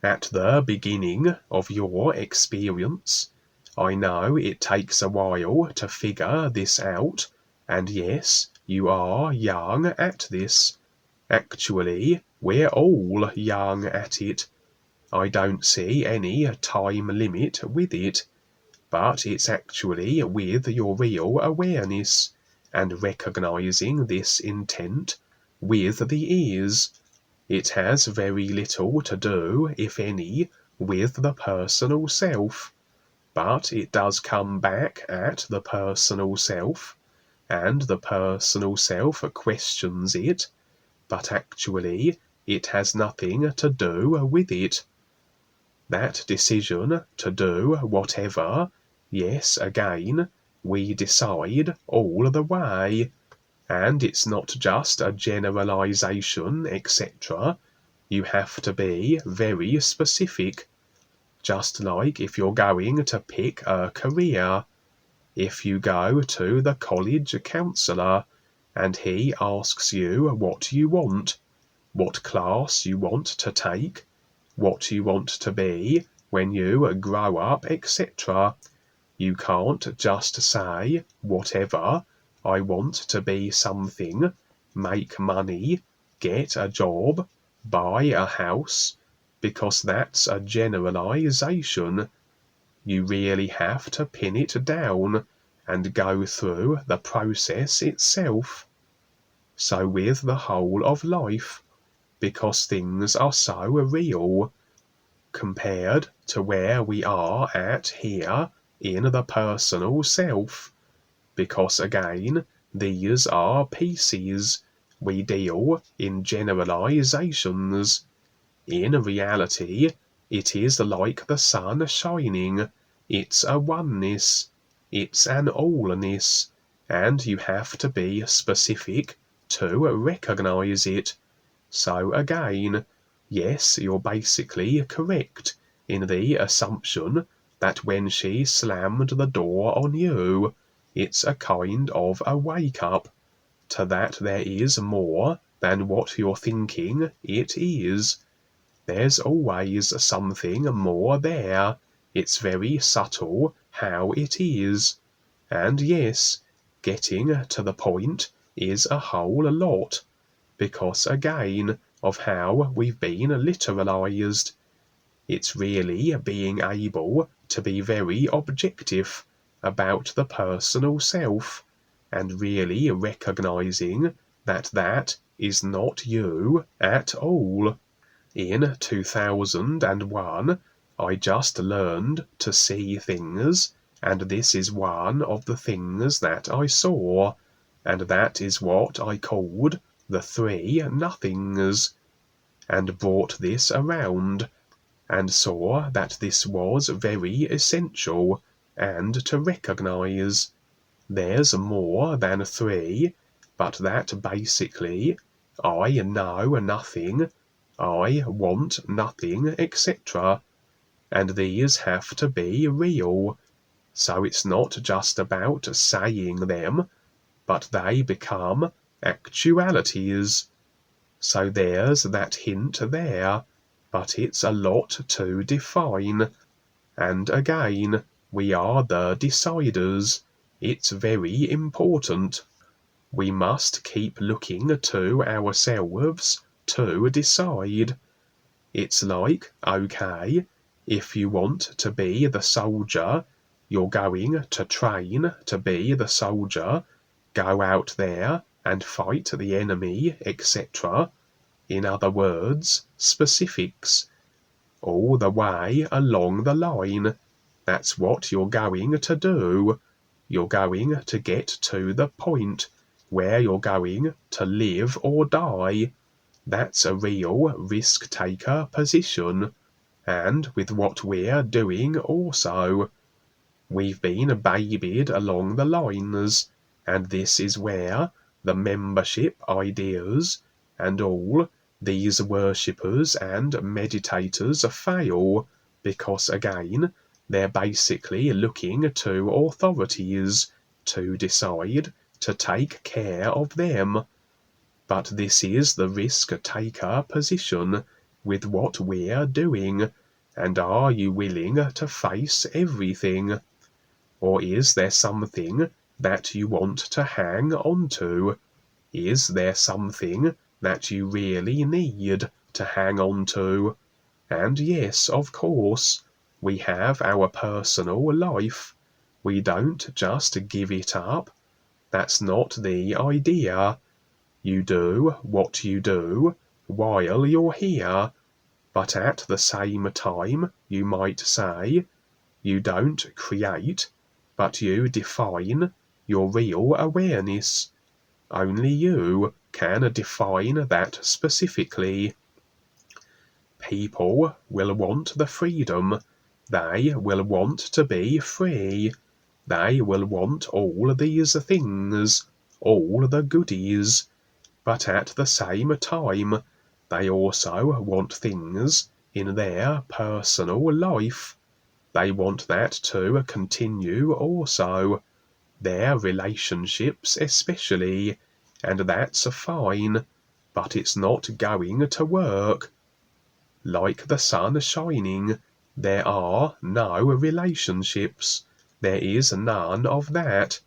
"At the beginning of your experience, I know it takes a while to figure this out, and yes, you are young at this. Actually, we're all young at it. I don't see any time limit with it, but it's actually with your real awareness and recognizing this intent with the ears. It has very little to do, if any, with the personal self, but it does come back at the personal self, and the personal self questions it, but actually it has nothing to do with it. That decision to do whatever, yes, again, we decide all the way, and it's not just a generalization, etc. You have to be very specific, just like if you're going to pick a career. If you go to the college counselor and he asks you what you want, what class you want to take, what you want to be when you grow up, etc., you can't just say, whatever, I want to be something, make money, get a job, buy a house, because that's a generalization. You really have to pin it down and go through the process itself. So with the whole of life, because things are so real, compared to where we are at here in the personal self, because again, these are pieces. We deal in generalizations. In reality, it is like the sun shining. It's a oneness. It's an allness. And you have to be specific to recognize it. So again, yes, you're basically correct in the assumption that when she slammed the door on you, it's a kind of a wake-up to that there is more than what you're thinking it is. There's always something more there. It's very subtle how it is. And yes, getting to the point is a whole lot, because again of how we've been literalized. It's really being able to be very objective about the personal self, and really recognizing that that is not you at all. In 2001, I just learned to see things, and this is one of the things that I saw, and that is what I called the three nothings, and brought this around, and saw that this was very essential, and to recognize there's more than three, but that basically I know nothing, I want nothing, etc. And these have to be real. So it's not just about saying them, but they become actualities. So there's that hint there, but it's a lot to define. And again, we are the deciders. It's very important. We must keep looking to ourselves to decide. It's like, okay, if you want to be the soldier, you're going to train to be the soldier, go out there and fight the enemy, etc. In other words, specifics. All the way along the line. That's what you're going to do. You're going to get to the point where you're going to live or die. That's a real risk-taker position. And with what we're doing also. We've been babied along the lines, and this is where the membership ideas and all these worshippers and meditators fail, because again, They're basically looking to authorities to decide to take care of them. But this is the risk-taker position with what we're doing. And are you willing to face everything? Or is there something that you want to hang on to? Is there something that you really need to hang on to? And yes, of course, we have our personal life. We don't just give it up. That's not the idea. You do what you do while you're here, but at the same time, you might say, you don't create, but you define your real awareness. Only you can define that specifically. People will want the freedom. They will want to be free. They will want all these things, all the goodies. But at the same time, they also want things in their personal life. They want that to continue also, their relationships especially, and that's fine, but it's not going to work. Like the sun shining, there are no relationships. There is none of that.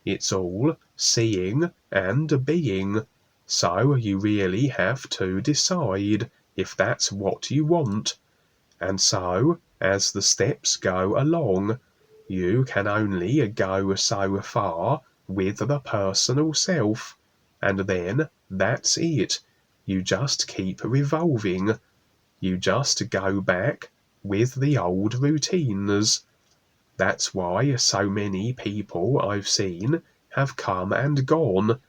It's all seeing and being. So you really have to decide if that's what you want. And so, as the steps go along, you can only go so far with the personal self, and then that's it. You just keep revolving. You just go back with the old routines. That's why so many people I've seen have come and gone.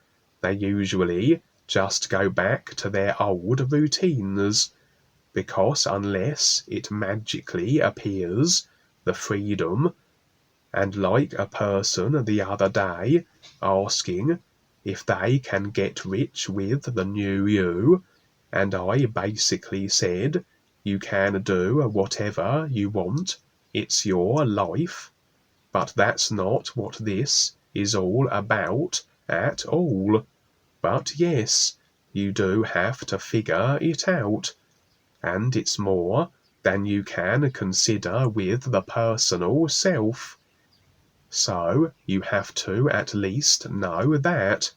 They usually just go back to their old routines, because unless it magically appears, the freedom, and like a person the other day asking if they can get rich with the new you, and I basically said, you can do whatever you want, it's your life. But that's not what this is all about at all. But yes, you do have to figure it out, and it's more than you can consider with the personal self. So you have to at least know that.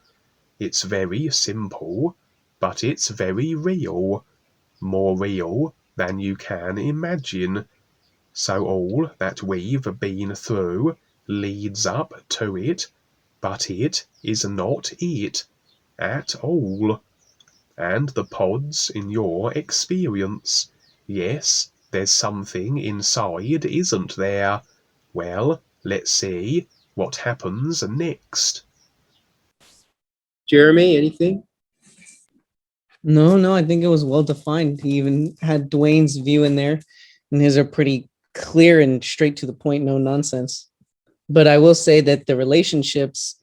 It's very simple, but it's very real, more real than you can imagine. So all that we've been through leads up to it, but it is not it at all. And the pods in your experience, yes, there's something inside, isn't there? Well, let's see what happens next. Jeremy, anything? No, I think it was well defined. He even had Dwayne's view in there, and his are pretty clear and straight to the point, no nonsense. But I will say that the relationships,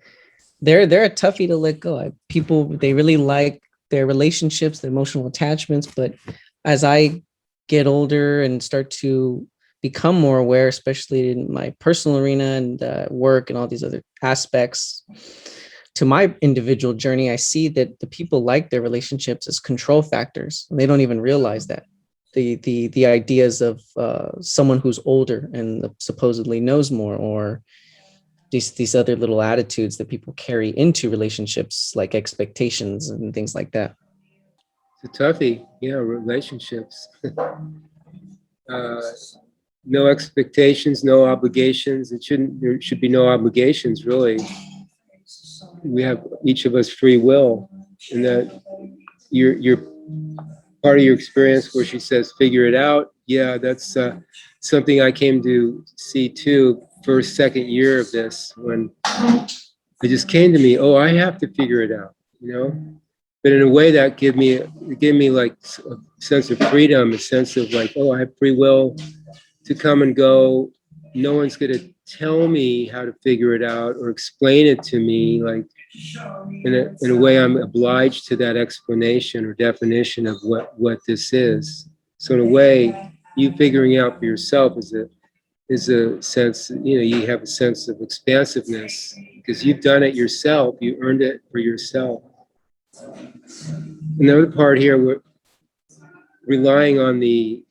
they're a toughie to let go. People, they really like their relationships, their emotional attachments. But as I get older and start to become more aware, especially in my personal arena and work and all these other aspects, to my individual journey, I see that the people like their relationships as control factors. And they don't even realize that. The ideas of someone who's older and supposedly knows more, or these other little attitudes that people carry into relationships, like expectations and things like that. It's a toughie, yeah, relationships. No expectations, no obligations. There should be no obligations, really. We have each of us free will, and that you're part of your experience where she says, figure it out. Yeah, that's something I came to see too, first, second year of this, when it just came to me, oh, I have to figure it out, you know? But in a way that gave me like a sense of freedom, a sense of like, oh, I have free will to come and go. No one's going to tell me how to figure it out or explain it to me. Like in a way, I'm obliged to that explanation or definition of what this is. So in a way, you figuring out for yourself is is a sense, you have a sense of expansiveness because you've done it yourself. You earned it for yourself. Another part here, we're relying on the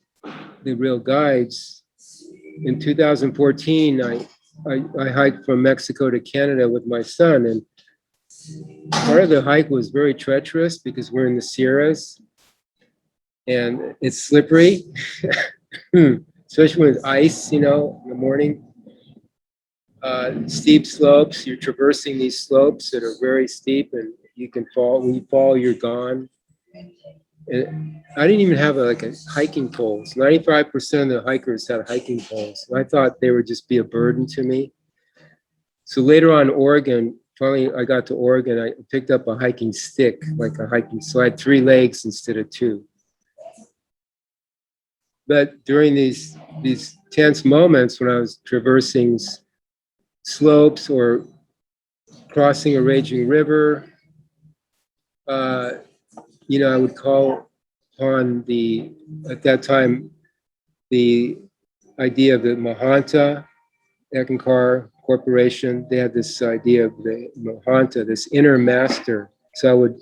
real guides. In 2014, I hiked from Mexico to Canada with my son, and part of the hike was very treacherous because we're in the Sierras and it's slippery, especially when it's ice, in the morning. Steep slopes, you're traversing these slopes that are very steep and you can fall. When you fall, you're gone. And I didn't even have a hiking poles. 95% of the hikers had hiking poles. And I thought they would just be a burden to me. So later on, Oregon, finally I got to Oregon, I picked up a hiking stick, so I had 3 legs instead of 2. But during these tense moments when I was traversing slopes or crossing a raging river, I would call upon at that time, the idea of the Mahanta Ekankar Corporation. They had this idea of the Mahanta, this inner master. So I would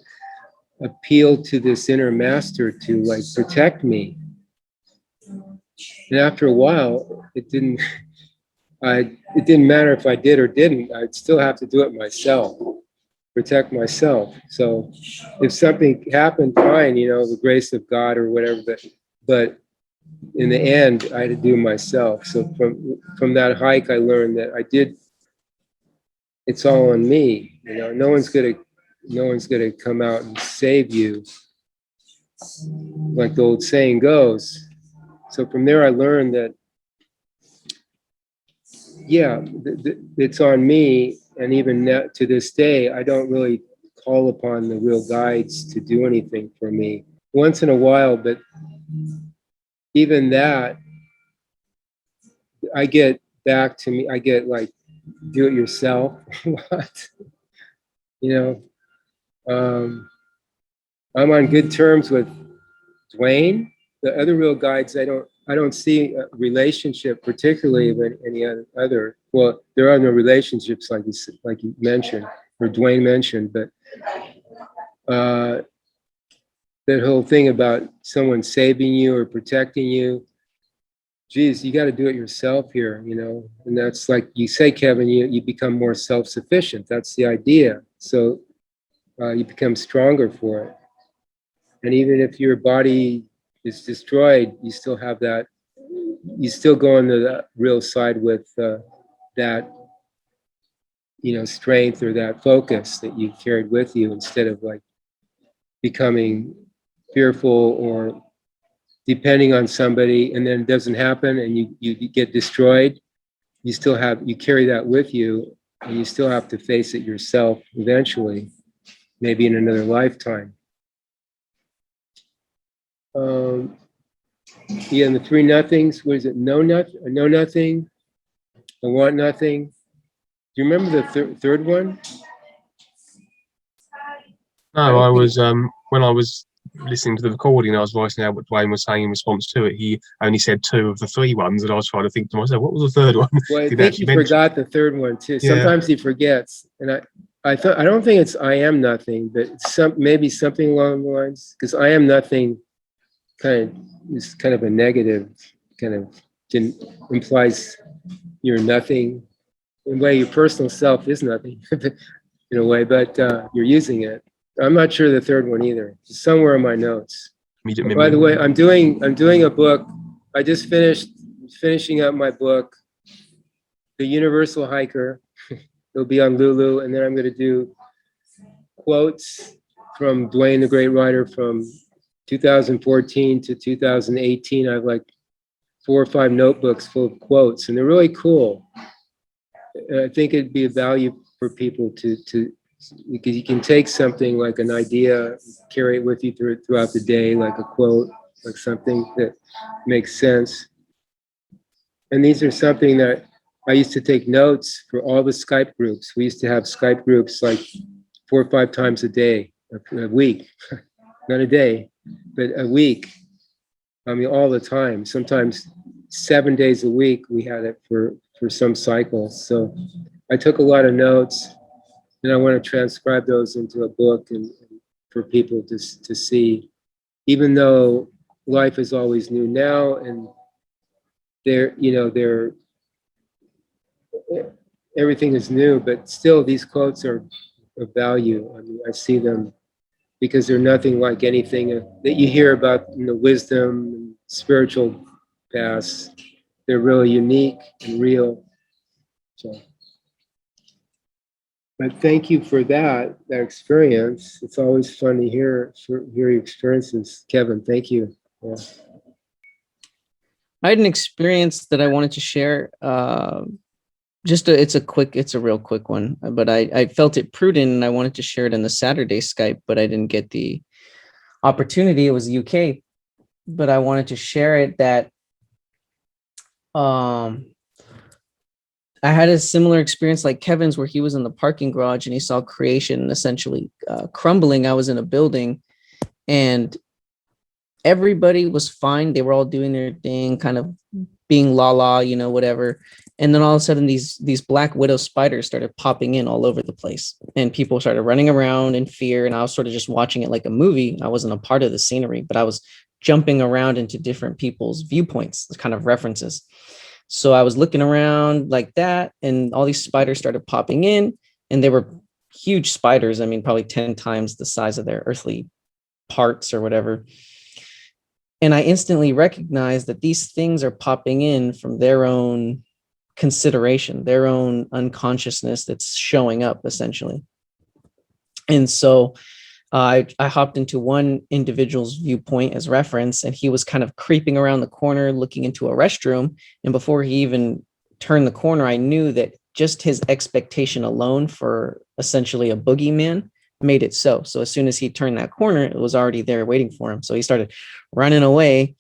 appeal to this inner master to protect me. And after a while, it didn't matter if I did or didn't. I'd still have to do it myself, protect myself. So if something happened, fine, the grace of God or whatever. But in the end, I had to do it myself. So from that hike, I learned that it's all on me. No one's gonna come out and save you, like the old saying goes. So from there, I learned that, it's on me. And even to this day, I don't really call upon the real guides to do anything for me. Once in a while, but even that, I get back to me. I get do it yourself. What? I'm on good terms with Dwayne. The other real guides, I don't see a relationship particularly with any other. Well, there are no relationships like you mentioned, or Dwayne mentioned, but that whole thing about someone saving you or protecting you, geez, you got to do it yourself here, and that's like you say, Kevin, you become more self-sufficient. That's the idea. So you become stronger for it. And even if your body is destroyed, you still have that, you still go into the real side with that, strength or that focus that you carried with you, instead of becoming fearful or depending on somebody, and then it doesn't happen and you get destroyed. You carry that with you, and you still have to face it yourself eventually, maybe in another lifetime. And the 3 nothings, what is it? Know nothing, I want nothing. Do you remember the third one? No, I was when I was listening to the recording, I was writing out what Dwayne was saying in response to it. He only said 2 of the 3 ones, and I was trying to think to myself, what was the third one? Well, I think he forgot the third one too. Yeah. Sometimes he forgets, and I don't think it's I am nothing, but maybe something along the lines, because I am nothing is kind of a negative, implies you're nothing. In a way, your personal self is nothing, in a way, but you're using it. I'm not sure the third one either. It's somewhere in my notes. By the way, I'm doing a book. I just finishing up my book, The Universal Hiker. It'll be on Lulu, and then I'm going to do quotes from Dwayne the Great Writer from 2014 to 2018. I have 4 or 5 notebooks full of quotes, and they're really cool. And I think it'd be a value for people to because you can take something like an idea, carry it with you throughout the day, like a quote, like something that makes sense. And these are something that I used to take notes for all the Skype groups. We used to have Skype groups 4 or 5 times a day, a week, not a day, but a week. I mean, all the time. Sometimes 7 days a week. We had it for some cycles. So I took a lot of notes, and I want to transcribe those into a book and for people to see, even though life is always new now, and everything is new, but still these quotes are of value. I mean, I see them because they're nothing like anything that you hear about in the wisdom and spiritual paths. They're really unique and real. So, but thank you for that experience. It's always fun to hear your experiences, Kevin. Thank you. Yeah. I had an experience that I wanted to share. It's a real quick one, but I felt it prudent and I wanted to share it in the Saturday Skype, but I didn't get the opportunity. It was UK, but I wanted to share it that I had a similar experience like Kevin's, where he was in the parking garage and he saw creation essentially crumbling. I was in a building and everybody was fine. They were all doing their thing, kind of being la, whatever. And then all of a sudden these black widow spiders started popping in all over the place and people started running around in fear. And I was sort of just watching it like a movie. I wasn't a part of the scenery, but I was jumping around into different people's viewpoints, kind of references. So I was looking around like that and all these spiders started popping in, and they were huge spiders. I mean, probably 10 times the size of their earthly parts or whatever. And I instantly recognized that these things are popping in from their own consideration, their own unconsciousness that's showing up essentially. And so I hopped into one individual's viewpoint as reference, and he was kind of creeping around the corner looking into a restroom. And before he even turned the corner, I knew that just his expectation alone for essentially a boogeyman made it so. So as soon as he turned that corner, it was already there waiting for him. So he started running away.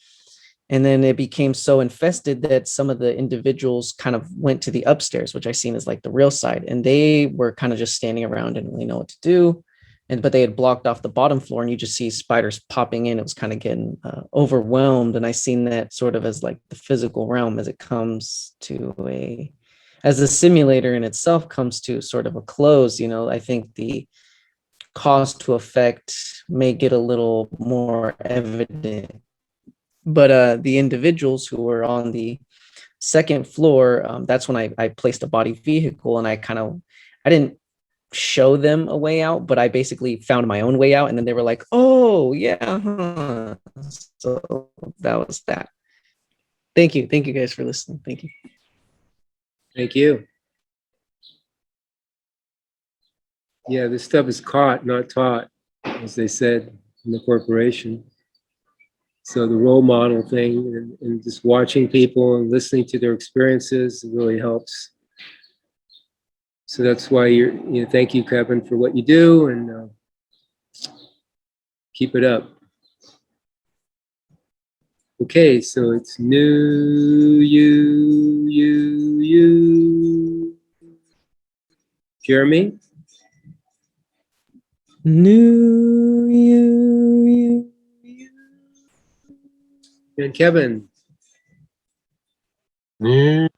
And then it became so infested that some of the individuals kind of went to the upstairs, which I seen as like the real side. And they were kind of just standing around, didn't really know what to do. But they had blocked off the bottom floor, and you just see spiders popping in. It was kind of getting overwhelmed. And I seen that sort of as like the physical realm as it comes to as the simulator in itself comes to sort of a close. I think the cause to effect may get a little more evident. But the individuals who were on the second floor, that's when I placed a body vehicle, and I didn't show them a way out, but I basically found my own way out. And then they were like, oh yeah, huh. So that was that. Thank you guys for listening. Thank you. Thank you. Yeah, this stuff is caught, not taught, as they said in the corporation. So the role model thing and just watching people and listening to their experiences really helps. So that's why thank you, Kevin, for what you do, and keep it up. Okay, so it's you. Jeremy? You. And Kevin? You.